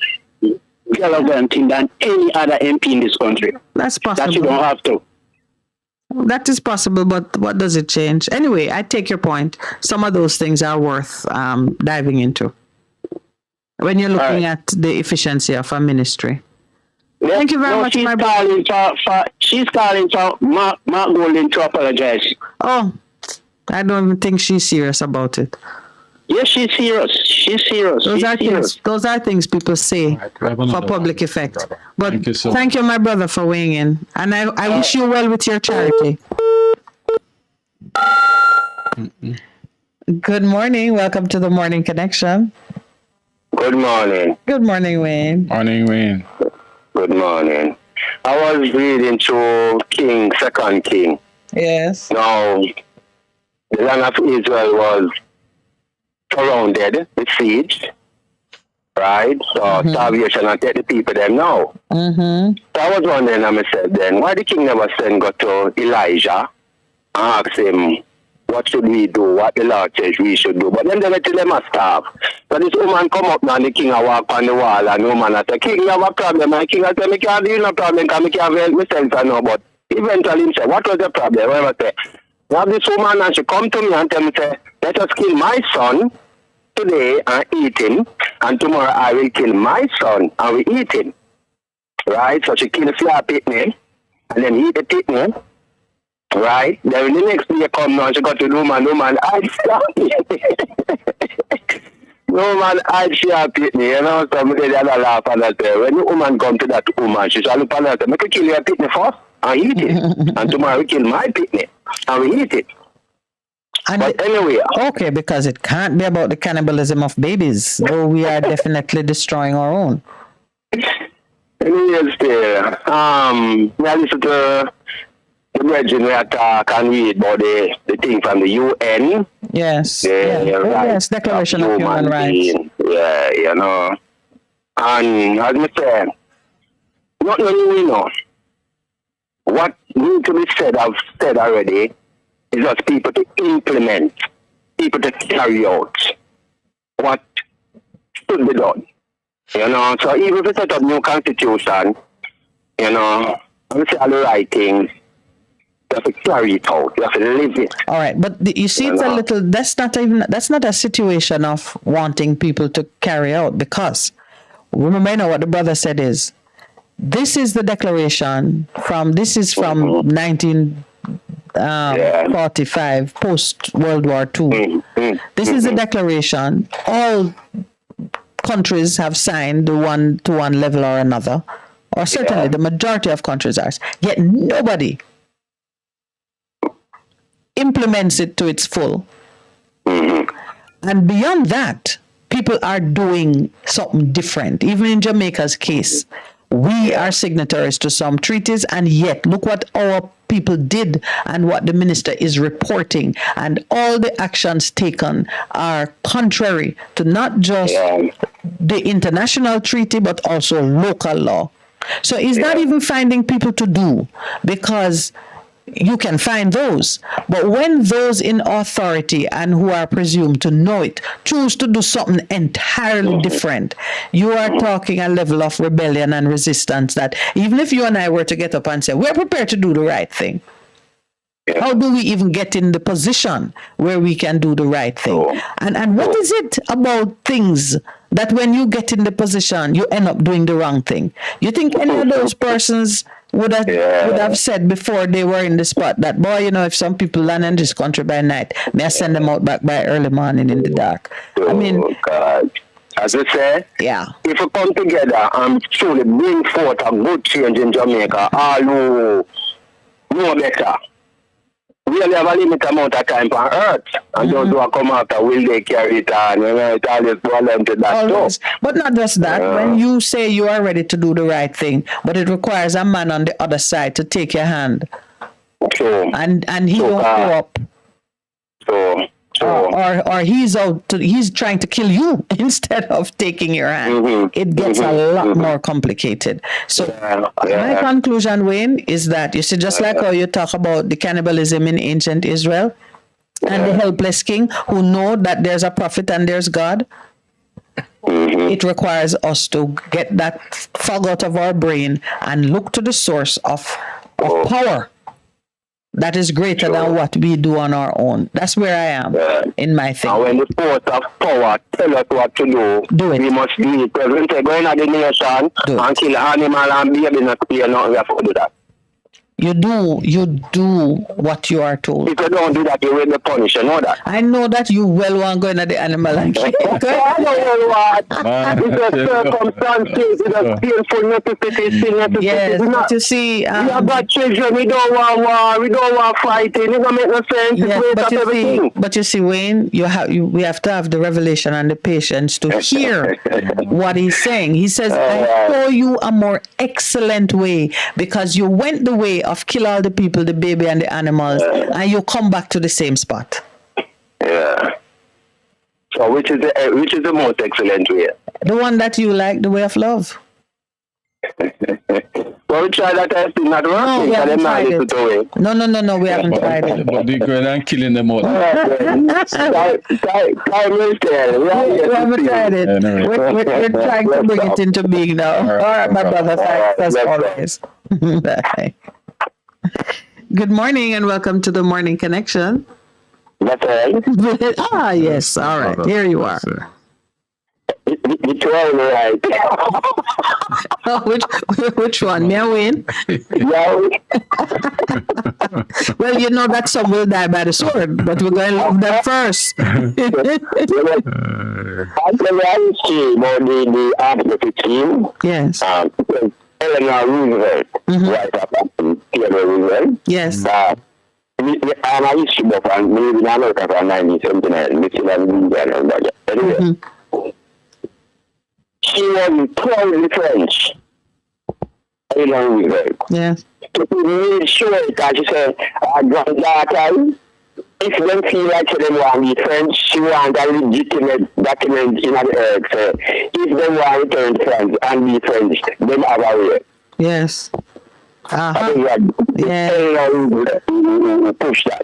relevant than any other MP in this country. That's possible. That you don't have to. That is possible, but what does it change? Anyway, I take your point. Some of those things are worth diving into when you're looking at the efficiency of a ministry. Yeah, thank you very much, my brother. She's calling for Mark Golden to apologize. Oh, I don't even think she's serious about it. Yes, she's serious. She's serious. Those are things people say for public effect. But thank you, my brother, for weighing in. And I wish you well with your charity. Good morning. Welcome to the Morning Connection. Good morning. Good morning, Wayne. Morning, Wayne. Good morning. I was reading through Second King. Yes. Now, the land of Israel was surrounded, besieged, right? So starvation and take the people them now. So I was wondering, I said then, why the king never go to Elijah and ask him what should we do, what the Lord says we should do. But then they tell them a starve. So this woman come up now and the king walk on the wall and the woman I say, King, you have a problem. And the king I say, I can't deal no problem because I can't help myself I know. But eventually he said, what was the problem? Whatever say. Now this woman and she come to me and tell me, say, let us kill my son today and eat him, and tomorrow I will kill my son and we eat him. Right? So she kills the picnic and then eat the picnic. Right? Then the next day come now, she got to no man, I stop no man, I share picnic, you know, so I did a laugh and I say, when the woman come to that woman, she shall look at her and say, make her kill your picnic first and eat it. And tomorrow we kill my picnic and we eat it. And but anyway. Okay, because it can't be about the cannibalism of babies, though we are definitely destroying our own. Anyways, I listen to the brethren we talk and read about the thing from the UN. Yes. Yes, Declaration of Human Rights. Yeah, you know. And as I say, not only we know, what needs to be said, I've said already, is just people to implement, people to carry out what should be done. You know, so even if we set up new constitution, you know, I would say all the right things, you have to carry it out, you have to live it. All right, but you see, it's a little, that's not a situation of wanting people to carry out, because remember, you know what the brother said is, this is the declaration from 1945, post World War II. This is the declaration. All countries have signed the one to one level or another, or certainly the majority of countries are. Yet nobody implements it to its full. And beyond that, people are doing something different. Even in Jamaica's case, we are signatories to some treaties, and yet look what our people did and what the minister is reporting, and all the actions taken are contrary to not just the international treaty but also local law. So it's not even finding people to do, because you can find those, but when those in authority and who are presumed to know it choose to do something entirely different, you are talking a level of rebellion and resistance that even if you and I were to get up and say we're prepared to do the right thing, how do we even get in the position where we can do the right thing? And what is it about things that when you get in the position you end up doing the wrong thing? You think any of those persons would have said before they were in the spot that, boy, you know, if some people land in this country by night, may I send them out back by early morning in the dark? I mean, God. As I say, if we come together and truly bring forth a good change in Jamaica, all who know better, we only have a limited amount of time on earth, and those who are come after will they carry it on, you know, it always problem to that always. But not just that, when you say you are ready to do the right thing, but it requires a man on the other side to take your hand. True. And he don't go up. Or he's trying to kill you instead of taking your hand. It gets a lot more complicated. So my conclusion, Wayne, is that you see, just like how you talk about the cannibalism in ancient Israel and the helpless king who know that there's a prophet and there's God, it requires us to get that fog out of our brain and look to the source of power that is greater than what we do on our own. That's where I am in my thing. And when the force of power tell us what to do it. We must do it. Because when they go in the nation and kill animal and baby, not pay nothing, we have to do that. You do what you are told. If you don't do that, you will be punished. You know that. I know that you well want going at the animal and kill. I know well what. It's a circumstances, it's a painful necessity. Yes, but you see, we have got children, we don't want war, we don't want fighting. It don't make no sense. Yes, but you see, Wayne, we have to have the revelation and the patience to hear what he's saying. He says, I show you a more excellent way, because you went the way of kill all the people, the baby and the animals, and you come back to the same spot. Yeah. So which is the most excellent way? The one that you like, the way of love. Well, we tried that test, it's not working. No, we haven't tried it. No, we haven't tried it. But they're going and killing them all. We We haven't tried it. We're trying to bring it into being now. All right, my brother. Thanks as always. Bye. Good morning and welcome to the Morning Connection. That's right. Yes. All right. Here you are. Which one, right? Which one? May I win? Well, you know that some will die by the sword, but we're going to love them first. I see about the Arctic team. Yes. Eleanor Roosevelt, right up Theodore Roosevelt. Yes. I'm a history book and we live in America for 1979. We still have Louisiana and budget. Anyway, she was proudly French. Eleanor Roosevelt. Yes. So she made sure that she said, our granddaughter, if them feel like they want to be French, she wants a legitimate document in the earth. So if they want to return to France and be French, then have a way. Yes. Yeah. Push that.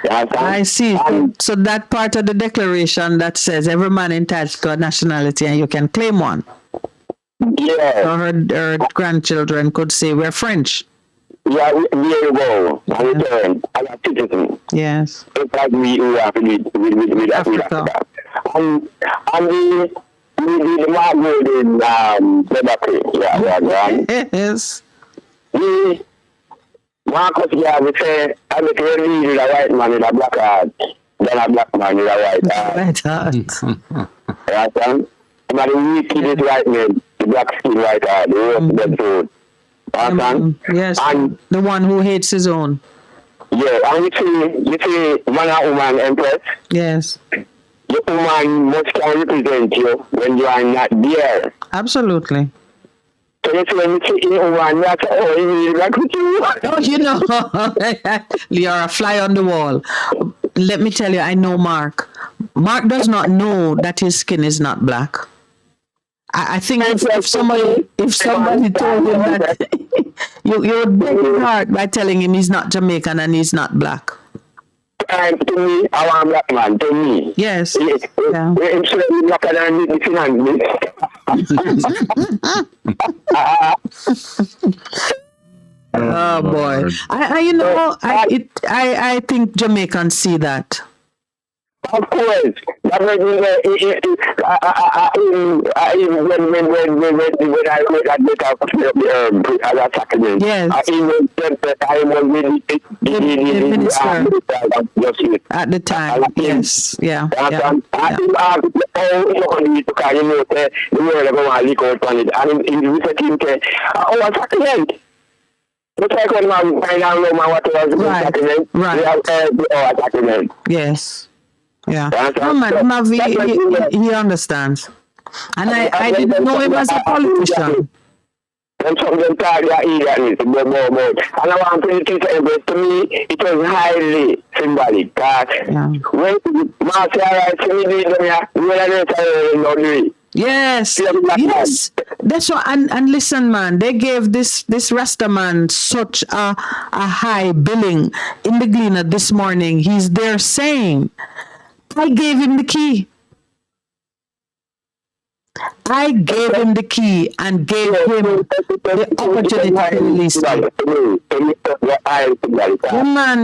I see. So that part of the declaration that says every man entitled to a nationality and you can claim one. Yeah. So her grandchildren could say we're French. Yeah, there you go. And return as a citizen. Yes. It's like we have with Africa. And the Margaret in Liberty. Yes. Marcus Garvey said, I make a lead with a white man with a black heart, than a black man with a white heart. White heart. Right, son? But the weak is white man, the black skin white heart, the roast dead food. Yes, and the one who hates his own. Yeah, and you see man and woman empress. Yes. The woman must can represent you when you are not there. Absolutely. So you see when you see a woman, that's like oh, you know, you're a fly on the wall. Let me tell you, I know Mark. Mark does not know that his skin is not black. I think if somebody told him that, you would break his heart by telling him he's not Jamaican and he's not black. And to me, I want a black man, to me. Yes. Yeah. Oh boy. I think Jamaicans see that. Of course, that was when I read that bit of the sacrament. Yes. I even said that I was with the minister at the time. Yes. Yeah. I think because you know the world of our leak out on it, and in the research, a sacrament. But I couldn't find out what was the sacrament. Right. Yes. Yeah. No, man, he understands. And I didn't know him as a politician. And some of them thought they are idiots, and I want to teach everybody, to me, it was highly symbolic. When Marcia writes to me, yes, yes. That's what. And listen, man, they gave this Rasta man such a high billing in the Gleaner this morning. He's there saying, I gave him the key. I gave him the key and gave him the opportunity to release it. Yeah, man.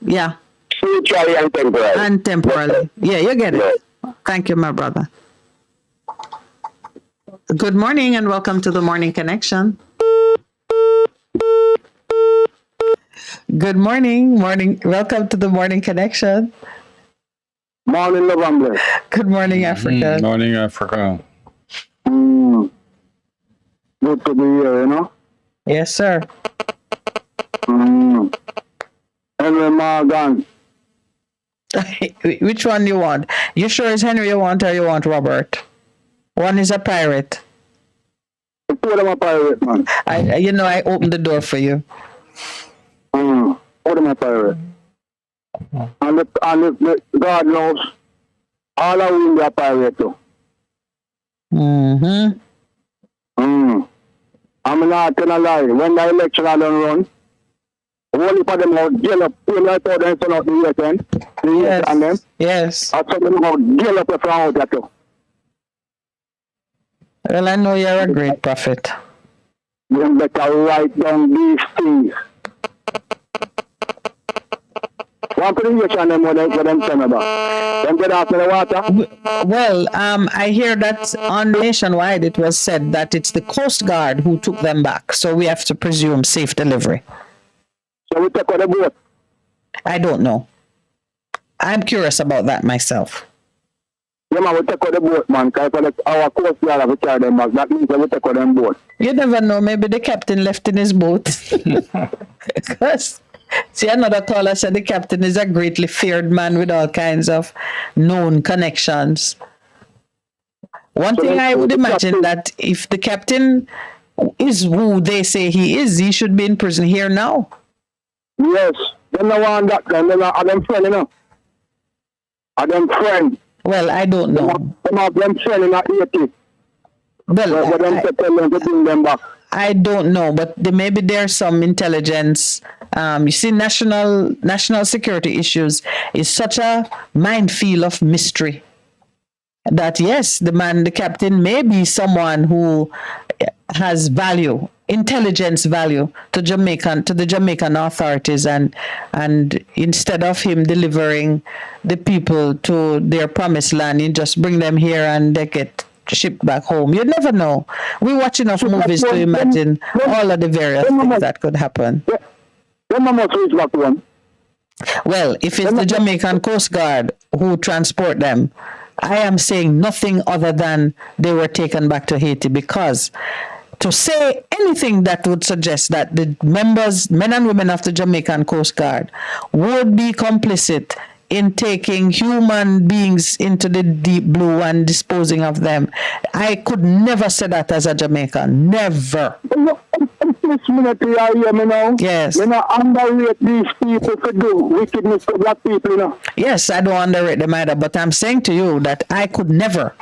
Yeah. Spiritually and temporally. And temporally. Yeah, you get it. Thank you, my brother. Good morning and welcome to the Morning Connection. Good morning. Welcome to the Morning Connection. Morning, November. Good morning, Africa. Morning, Africa. Good to be here, you know? Yes, sir. Henry Morgan. Which one you want? You sure it's Henry you want or you want Robert? One is a pirate. Put him a pirate, man. I opened the door for you. Put him a pirate. And the God knows all of we are pirate too. Mm-hmm. I'm not gonna lie. When the election are done run, only for them out jail up, when I told them to not the weekend, Yes. and them, Yes. I told them out jail up from out there too. Well, I know you're a great prophet. You better write down these things. One prediction them what them tell me about. Them get out of the water. Well, I hear that on Nationwide it was said that it's the Coast Guard who took them back. So we have to presume safe delivery. So we take on the boat. I don't know. I'm curious about that myself. Yeah, man, we take on the boat, man. Because our Coast Guard have to carry them back. That means we take on them boat. You never know. Maybe the captain left in his boat. Because, see, another caller said the captain is a greatly feared man with all kinds of known connections. One thing I would imagine that if the captain is who they say he is, he should be in prison here now. Yes. Them no want that. Them are them friend, you know. Are them friend. Well, I don't know. Them have them friend in the 80. Well, but them tell them to bring them back. I don't know, but maybe there's some intelligence. You see, national security issues is such a minefield of mystery that yes, the captain may be someone who has value, intelligence value to the Jamaican authorities, and instead of him delivering the people to their promised land, you just bring them here and they get shipped back home. You never know. We watch enough movies to imagine all of the various things that could happen. Well, if it's the Jamaican Coast Guard who transport them, I am saying nothing other than they were taken back to Haiti, because to say anything that would suggest that the members, men and women of the Jamaican Coast Guard, would be complicit in taking human beings into the deep blue and disposing of them, I could never say that as a Jamaican. Never. Yes. You know, underrate these people to do wickedness to black people, you know. Yes, I don't underrate them either, but I'm saying to you that I could never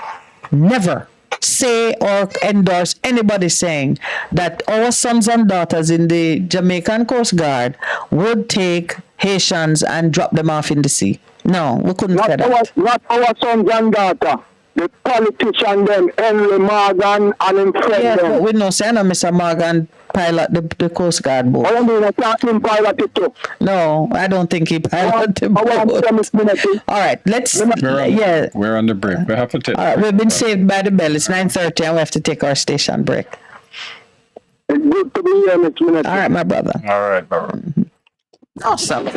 say or endorse anybody saying that our sons and daughters in the Jamaican Coast Guard would take Haitians and drop them off in the sea. No, we couldn't say that. Not our sons and daughters. The politician them, Henry Morgan and him friend yes, them. But we know, say, Mr. Morgan pilot the Coast Guard boat. I mean, I can't him pilot it too. No, I don't think he piloted the boat. All right, let's, We're on the break. We have to take all right, we've been saved by the bell. It's 9:30 and we have to take our station break. It's good to be here, Miss Minute. All right, my brother. All right, brother. Awesome.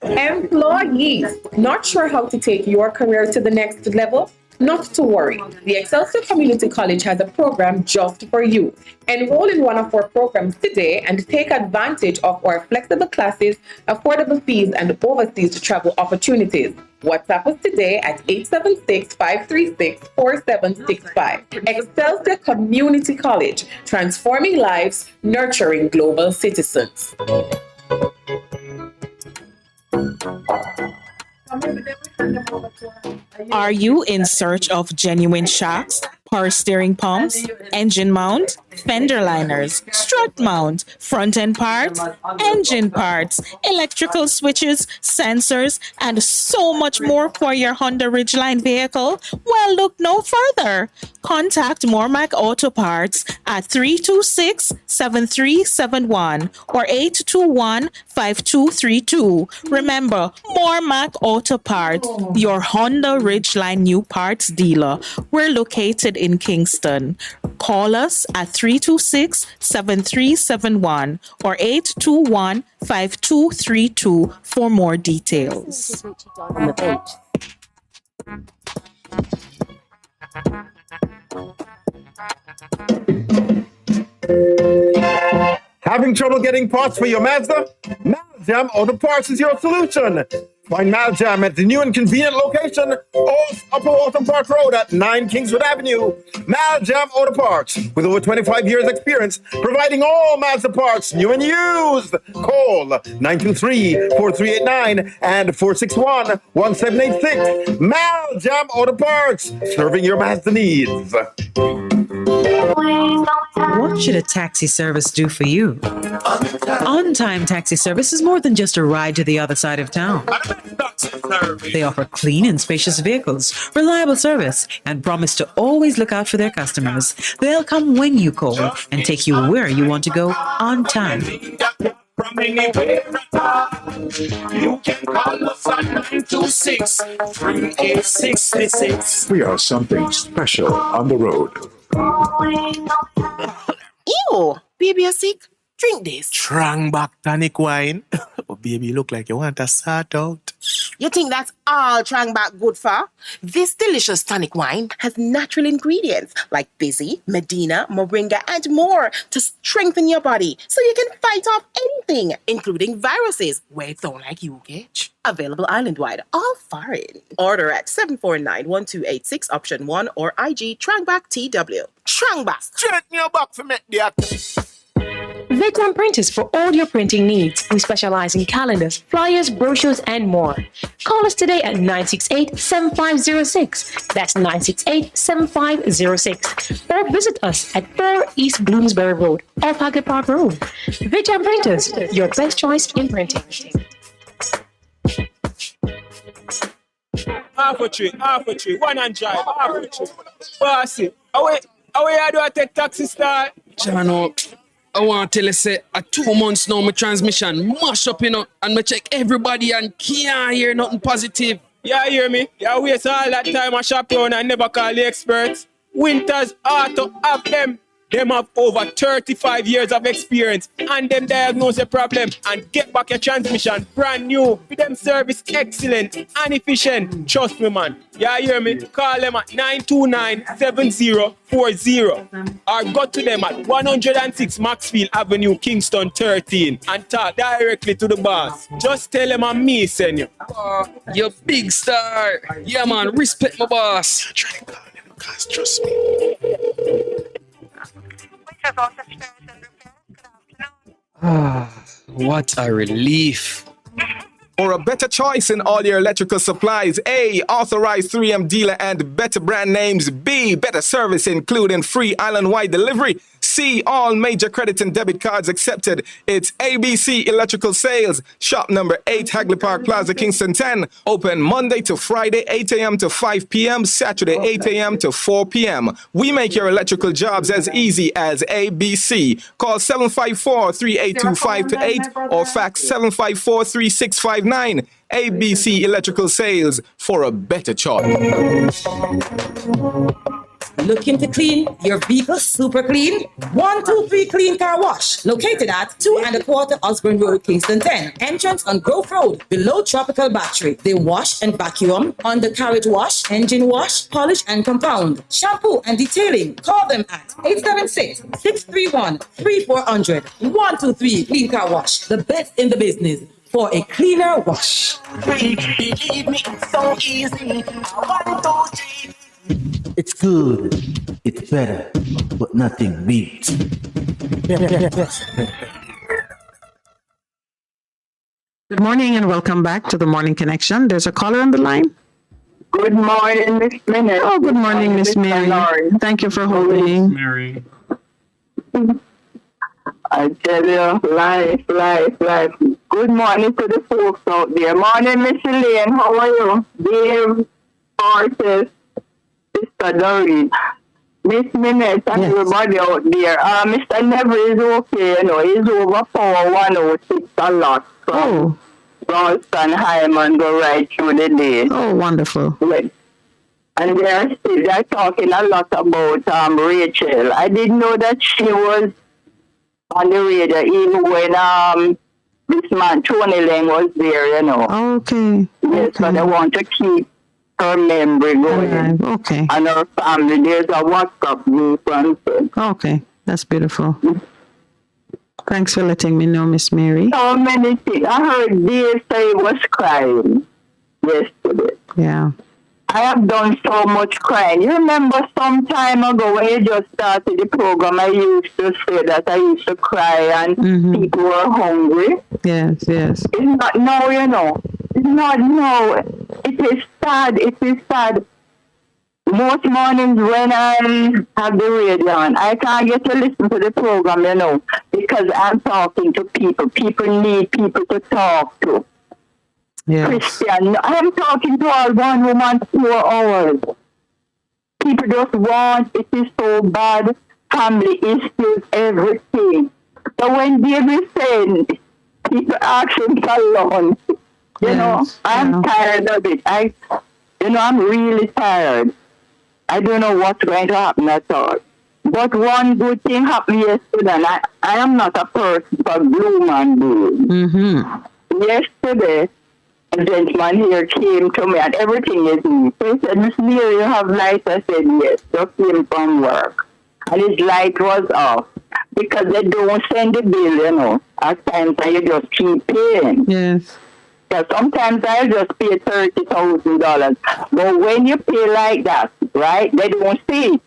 Employees, not sure how to take your career to the next level? Not to worry. The Excelsior Community College has a program just for you. Enroll in one of our programs today and take advantage of our flexible classes, affordable fees, and overseas travel opportunities. WhatsApp us today at 876-536-4765. Excelsior Community College, transforming lives, nurturing global citizens. Are you in search of genuine shocks, power steering pumps, engine mount, fender liners, strut mount, front end parts, engine parts, electrical switches, sensors, and so much more for your Honda Ridgeline vehicle? Well, look no further. Contact Mormac Auto Parts at 326-7371 or 821-5232. Remember, Mormac Auto Parts, your Honda Ridgeline new parts dealer. We're located in Kingston. Call us at 326-7371 or 821-5232 for more details. Having trouble getting parts for your Mazda? Maljam Auto Parts is your solution. Find Maljam at the new and convenient location off Upper Waltham Park Road at 9 Kingswood Avenue. Maljam Auto Parts, with over 25 years experience, providing all Mazda parts, new and used. Call 923-4389 and 461-1786. Maljam Auto Parts, serving your Mazda needs. What should a taxi service do for you? On-Time Taxi Service is more than just a ride to the other side of town. They offer clean and spacious vehicles, reliable service, and promise to always look out for their customers. They'll come when you call and take you where you want to go on time. From anywhere at all, you can call us at 926-3866. We are something special on the road. Ew, baby, you sick? Drink this. Strong back tonic wine. Oh, baby, look like you want to sort out. You think that's all Trangback good for? This delicious tonic wine has natural ingredients like Busy, Medina, Moringa, and more to strengthen your body so you can fight off anything, including viruses. Where it sound like you, Gitch. Available island-wide, all foreign. Order at 749-1286 option 1 or IG Trangback TW. Trangback. Straighten your back for me, dear. Vitam Printers for all your printing needs. We specialize in calendars, flyers, brochures, and more. Call us today at 968-7506. That's 968-7506. Or visit us at 4 East Bloomsbury Road, off Hagley Park Road. Vitam Printers, your best choice in printing. Half a tree, one and drive, half a tree. Bossy, away I do I take taxi start? Jano, I want to tell you, say, 2 months now, my transmission mash up, and I check everybody and can't hear nothing positive. Yeah, hear me? Yeah, waste all that time I shop around and never call the experts. Winters Auto have them. Them have over 35 years of experience and them diagnose the problem and get back your transmission brand new. With them service excellent and efficient. Trust me, man. Yeah, hear me? Call them at 929-7040 or go to them at 106 Maxfield Avenue, Kingston 13 and talk directly to the boss. Just tell them I'm me, send you. You big star. Yeah, man. Respect my boss. Try to call them because trust me. What a relief. For a better choice in all your electrical supplies, A, authorized 3M dealer and better brand names. B, better service including free island-wide delivery. C, all major credit and debit cards accepted. It's ABC Electrical Sales. Shop number 8, Hagley Park Plaza, Kingston 10. Open Monday to Friday, 8 a.m. to 5 p.m. Saturday, 8 a.m. to 4 p.m. We make your electrical jobs as easy as ABC. Call 754-382-528 or fax 754-3659. ABC Electrical Sales, for a better choice. Looking to clean your vehicle super clean? 123 Clean Car Wash, located at 2 1/4 Osborne Road, Kingston 10. Entrance on Grove Road, below Tropical Battery. They wash and vacuum, undercarriage wash, engine wash, polish and compound, shampoo and detailing. Call them at 876-631-3400. 123 Clean Car Wash, the best in the business for a cleaner wash. Believe me, it's so easy. 1, 2, 3. It's good, it's better, but nothing beats. Good morning and welcome back to the Morning Connection. There's a caller on the line. Good morning, Miss Minute. Oh, good morning, Miss Mary. Thank you for holding. Mary. I tell you, life. Good morning to the folks out there. Morning, Miss Elaine. How are you? Dave, Forces, Mr. Doreen, Miss Minette, and everybody out there. Mr. Neville is okay, he's over 106 a lot. So Ralston Hyman go right through the day. Oh, wonderful. And they're talking a lot about Rachel. I didn't know that she was on the radio even when this man Tony Lang was there, Okay. Yes, but I want to keep her memory going. Okay. And her family, there's a WhatsApp group and so. Okay, that's beautiful. Thanks for letting me know, Miss Mary. So many things. I heard Dave say he was crying yesterday. Yeah. I have done so much crying. You remember some time ago when you just started the program, I used to say that I used to cry and people were hungry. Yes, yes. It's not now, you know. It's not now. It is sad. It is sad. Most mornings when I have the radio on, I can't get to listen to the program, you know, because I'm talking to people. People need people to talk to. Yes. Christian, I'm talking to all one woman 4 hours. People just want, it is so bad, family issues, everything. So when David said, people ask him for loan, you know, I'm tired of it. I'm really tired. I don't know what's going to happen at all. But one good thing happened yesterday, and I am not a person for gloom and doom. Yesterday, a gentleman here came to me, and everything is new. So he said, Miss Mary, you have light? I said, yes. Just came from work. And his light was off. Because they don't send the bill, you know. At times, and you just keep paying. Yes. Yeah, sometimes I just pay $30,000. But when you pay like that, right, they don't see.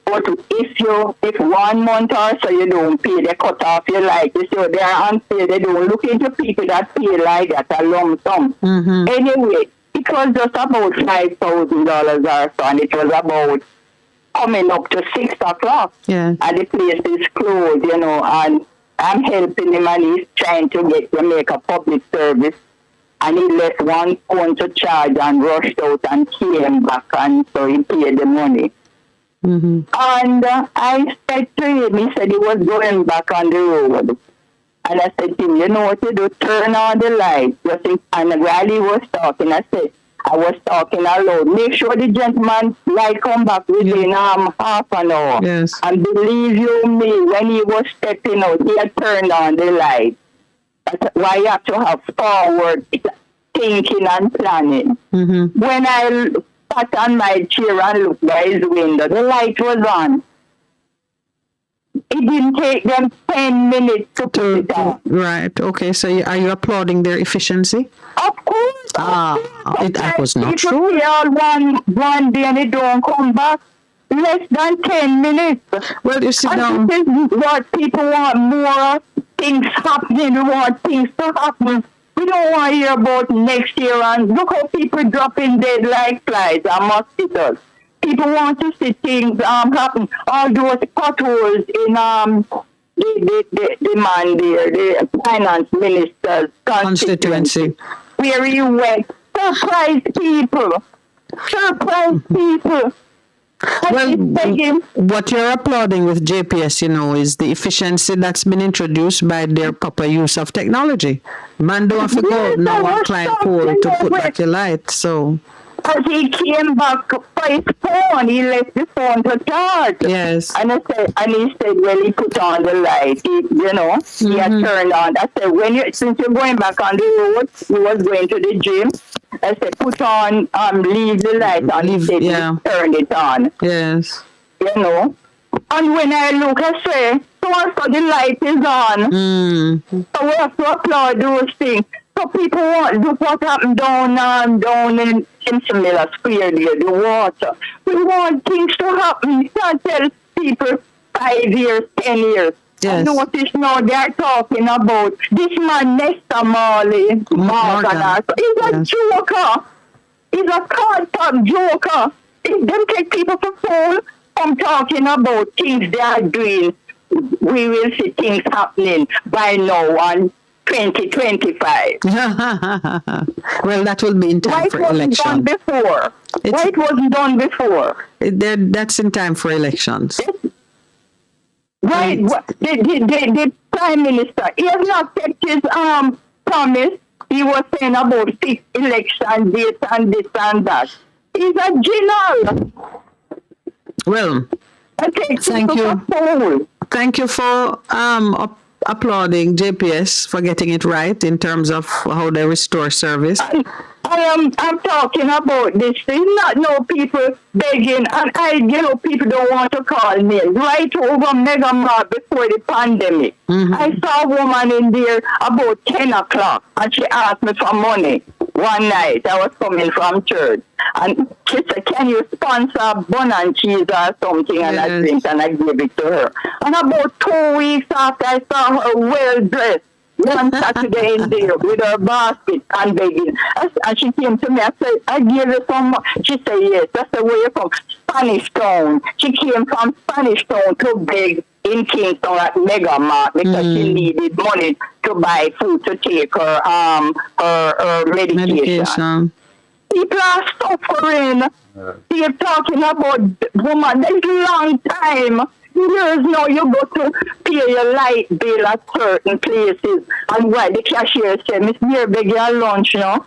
But if 1 month or so you don't pay, they cut off your light. So they are unfair. They don't look into people that pay like that, a lump sum. Anyway, it was just about $5,000 or so, and it was about coming up to 6 o'clock. Yeah. And the place is closed, you know, and I'm helping him, and he's trying to get to make a public service. And he left one phone to charge and rushed out and came back, and so he paid the money. And I said to him, he said he was going back on the road. And I said to him, you know what to do? Turn on the light. And while he was talking, I was talking aloud. Make sure the gentleman's light come back within half an hour. Yes. And believe you me, when he was stepping out, he had turned on the light. That's why you have to have forward thinking and planning. When I sat on my chair and looked by his window, the light was on. It didn't take them 10 minutes to put it on. Right. Okay. So are you applauding their efficiency? Of course. That was not true. true. If you all one day and it don't come back, less than 10 minutes. Well, you sit down. This is what people want more of. Things happening. We want things to happen. We don't want to hear about next year, and look how people dropping dead like flies and mosquitoes. People want to see things happen. All those potholes in the man there, the finance minister's constituency. Where he went. Surprise people. Surprise people. Well, what you're applauding with JPS, you know, is the efficiency that's been introduced by their proper use of technology. Man don't have to go out now and climb pole to put back your light, so... As he came back for his phone, he left the phone to charge. Yes. And he said, well, he put on the light. He had turned on. I said, since you're going back on the road, he was going to the gym. I said, put on, leave the light on. He said, turn it on. Yes. You know. And when I look, I say, so also the light is on. So we have to applaud those things. So people look what happened down in Simpson Miller Square there, the water. We want things to happen. You can't tell people 5 years, 10 years. Yes. I notice now they're talking about this man Nestor Morgan. He's a joker. He's a card-top joker. If them take people for fool, I'm talking about things they are doing. We will see things happening by now on 2025. Well, that will be in time for election. Why it wasn't done before? That's in time for elections. Right. The Prime Minister, he has not kept his promise. He was saying about 6 election dates and this and that. He's a general. Well, thank you. Thank you for applauding JPS for getting it right in terms of how they restore service. I'm talking about this. There's not no people begging, and people don't want to call me. Right over Mega Mart before the pandemic, I saw a woman in there about 10 o'clock, and she asked me for money. One night, I was coming from church, and she said, "Can you sponsor bun and cheese or something?" And I drink, and I gave it to her. And about 2 weeks after, I saw her well dressed. One Saturday in there with her basket and begging. And she came to me. I said, "I gave you some money." She said, "Yes." I said, "Where you from?" Spanish Town. She came from Spanish Town to beg in Kingston at Mega Mart because she needed money to buy food to take her medication. People are suffering. They're talking about woman. That's a long time. Years now, you go to pay your light bill at certain places, and why the cashier said, "Miss Mary, beg your lunch, no?"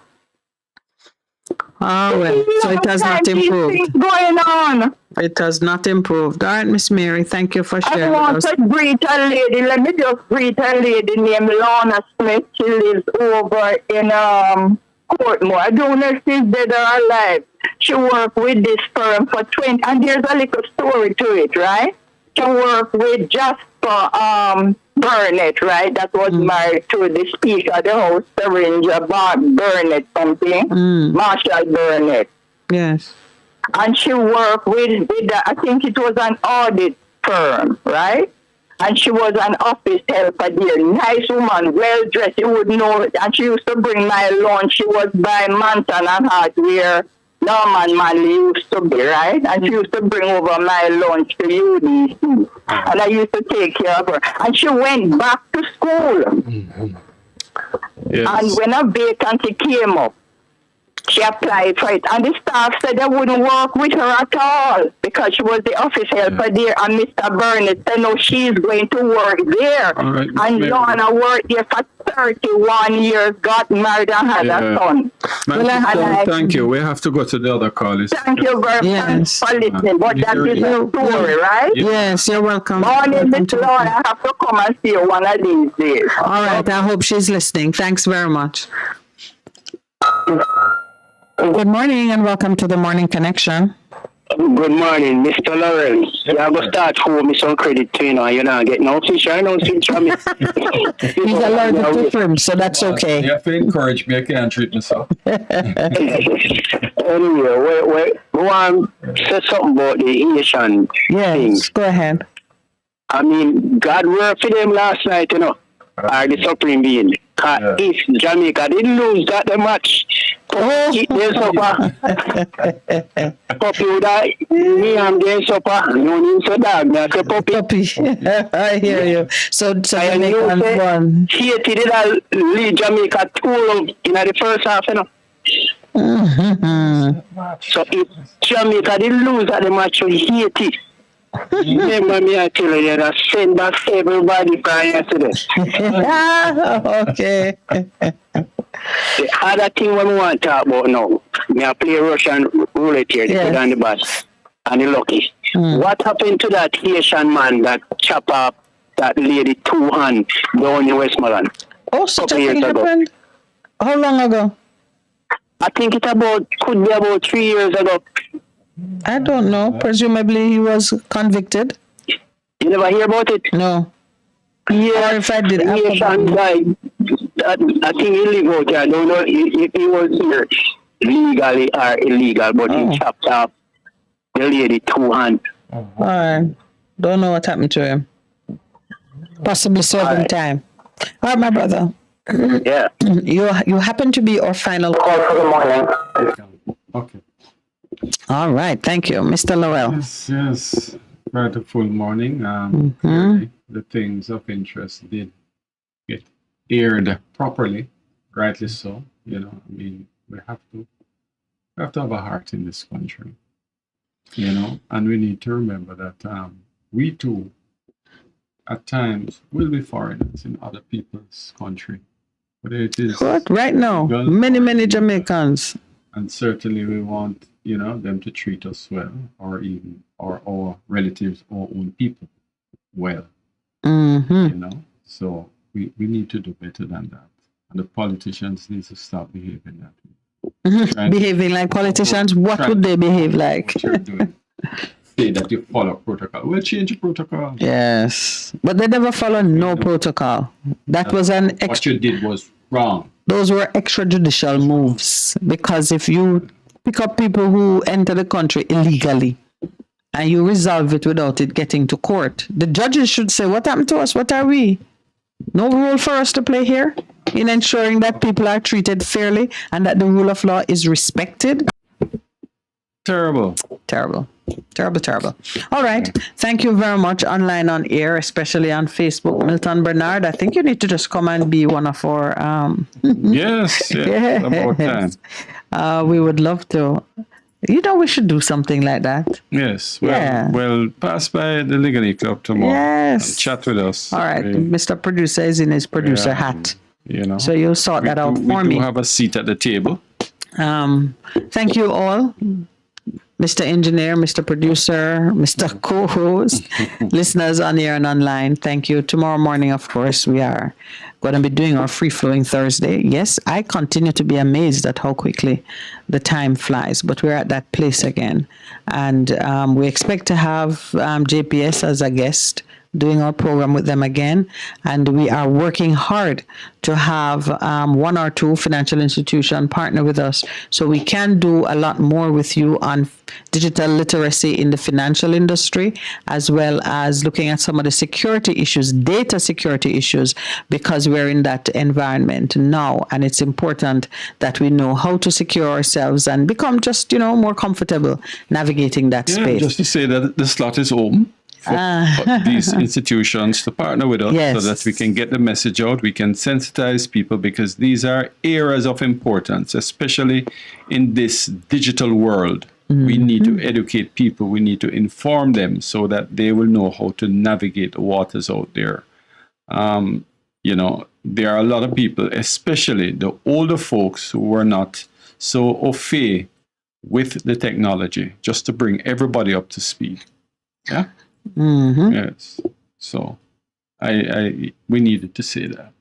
Oh, well, so it has not improved. Going on. It has not improved. All right, Miss Mary, thank you for sharing. I want to greet a lady. Let me just greet a lady named Lorna Smith. She lives over in Portmore. I don't know if she's dead or alive. She worked with this firm for 20, and there's a little story to it, right? She worked with Jasper Burnett, right? That was married to the Speaker of the House, Syringa Burnett, something. Marshall Burnett. Yes. And she worked with I think it was an audit firm, right? And she was an office helper there. Nice woman, well dressed, you would know it. And she used to bring my lunch. She was by Manton and Hart, where Norman Manley used to be, right? And she used to bring over my lunch to UDC. And I used to take care of her. And she went back to school. Yes. And when a vacancy came up, she applied for it, and the staff said they wouldn't work with her at all because she was the office helper there. And Mr. Burnett said, "No, she's going to work there." Right, and Lorna worked there for 31 years, got married, and had a son. Thank you. We have to go to the other callers. Thank you very much for listening. But that is a story, right? Yes, you're welcome. Morning, Miss Lorna. I have to come and see you one of these days. All right, I hope she's listening. Thanks very much. Good morning and welcome to the Morning Connection. Good morning, Mr. Lawrence. I'm going to start for me some credit to you, you're not getting no fish. I don't fish from me. He's allergic to shrimp, so that's okay. You have to encourage me. I can't treat myself. Anyway, we want to say something about the Asian things. Go ahead. I mean, God worked for them last night, or the Supreme Being. If Jamaica didn't lose that much, Puppy would me I'm getting supper. No need for dog. That's a puppy. I hear you. So Jamaican won. Haiti did lead Jamaica 2 in the first half, So if Jamaica didn't lose at the match with Haiti, remember me, I tell you that send back everybody for yesterday. Okay. The other thing we want to talk about now, me I play Russian roulette here, they put on the bus and the lucky. What happened to that Haitian man that chop up that lady 2 hands down in Westmoreland? Oh, such a thing happened? How long ago? I think it could be about 3 years ago. I don't know. Presumably he was convicted. You never hear about it? No. Yeah, or if I did, Asian guy, I think illegal. I don't know if he was here legally or illegal, but he chopped up the lady 2 hands. All right. Don't know what happened to him. Possibly serving time. All right, my brother. Yeah. You happen to be our final call for the morning. Okay. All right. Thank you, Mr. Laurel. Yes. Quite a full morning. Clearly, the things of interest did get aired properly, rightly so. I mean, we have to have a heart in this country, and we need to remember that we too, at times, will be foreigners in other people's country. But it is right now, many Jamaicans, and certainly we want them to treat us well, or even our relatives or own people well. So we need to do better than that, and the politicians need to stop behaving that way. Behaving like politicians, what would they behave like? Say that you follow protocol. We'll change the protocol. Yes, but they never follow no protocol. That was an what you did was wrong. Those were extrajudicial moves, because if you pick up people who enter the country illegally and you resolve it without it getting to court, the judges should say, what happened to us? What are we? No role for us to play here in ensuring that people are treated fairly and that the rule of law is respected. Terrible. Terrible. Terrible, terrible. All right. Thank you very much. Online, on air, especially on Facebook. Milton Bernard, I think you need to just come and be one of our... Yes. About time. We would love to. You know, we should do something like that. Yes. Well, pass by the Legally Club tomorrow. Yes. And chat with us. All right. Mr. Producer is in his producer hat. You know. So you'll sort that out for me. We do have a seat at the table. Thank you all. Mr. Engineer, Mr. Producer, Mr. Co-host, listeners on air and online, thank you. Tomorrow morning, of course, we are going to be doing our free-flowing Thursday. Yes, I continue to be amazed at how quickly the time flies, but we're at that place again. And we expect to have JPS as a guest, doing our program with them again. And we are working hard to have one or two financial institutions partner with us so we can do a lot more with you on digital literacy in the financial industry, as well as looking at some of the security issues, data security issues, because we're in that environment now. And it's important that we know how to secure ourselves and become just, more comfortable navigating that space. Just to say that the slot is open. For these institutions to partner with us so that we can get the message out, we can sensitize people, because these are areas of importance, especially in this digital world. We need to educate people, we need to inform them so that they will know how to navigate the waters out there. There are a lot of people, especially the older folks, who are not so au fait with the technology, just to bring everybody up to speed. Yeah. Yes. So we needed to say that.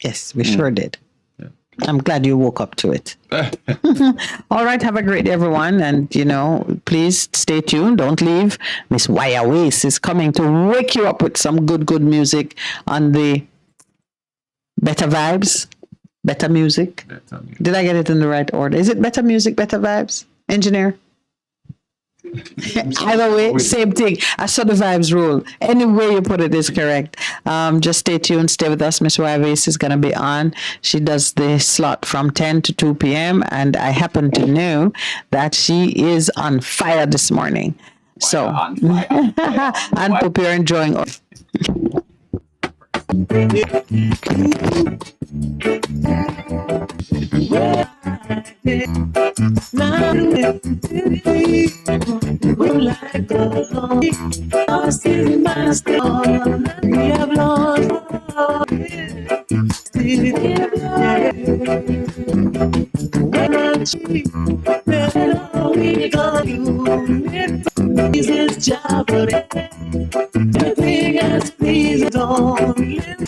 Yes, we sure did. Yeah. I'm glad you woke up to it. All right. Have a great day, everyone. And, please stay tuned. Don't leave. Miss Waya Wace is coming to wake you up with some good music on the Better Vibes, Better Music. Did I get it in the right order? Is it Better Music, Better Vibes? Engineer? Either way, same thing. I saw the vibes rule. Any way you put it is correct. Just stay tuned. Stay with us. Miss Wyvace is going to be on. She does the slot from 10 to 2 p.m. And I happen to know that she is on fire this morning. So, and hope you're enjoying it. Please,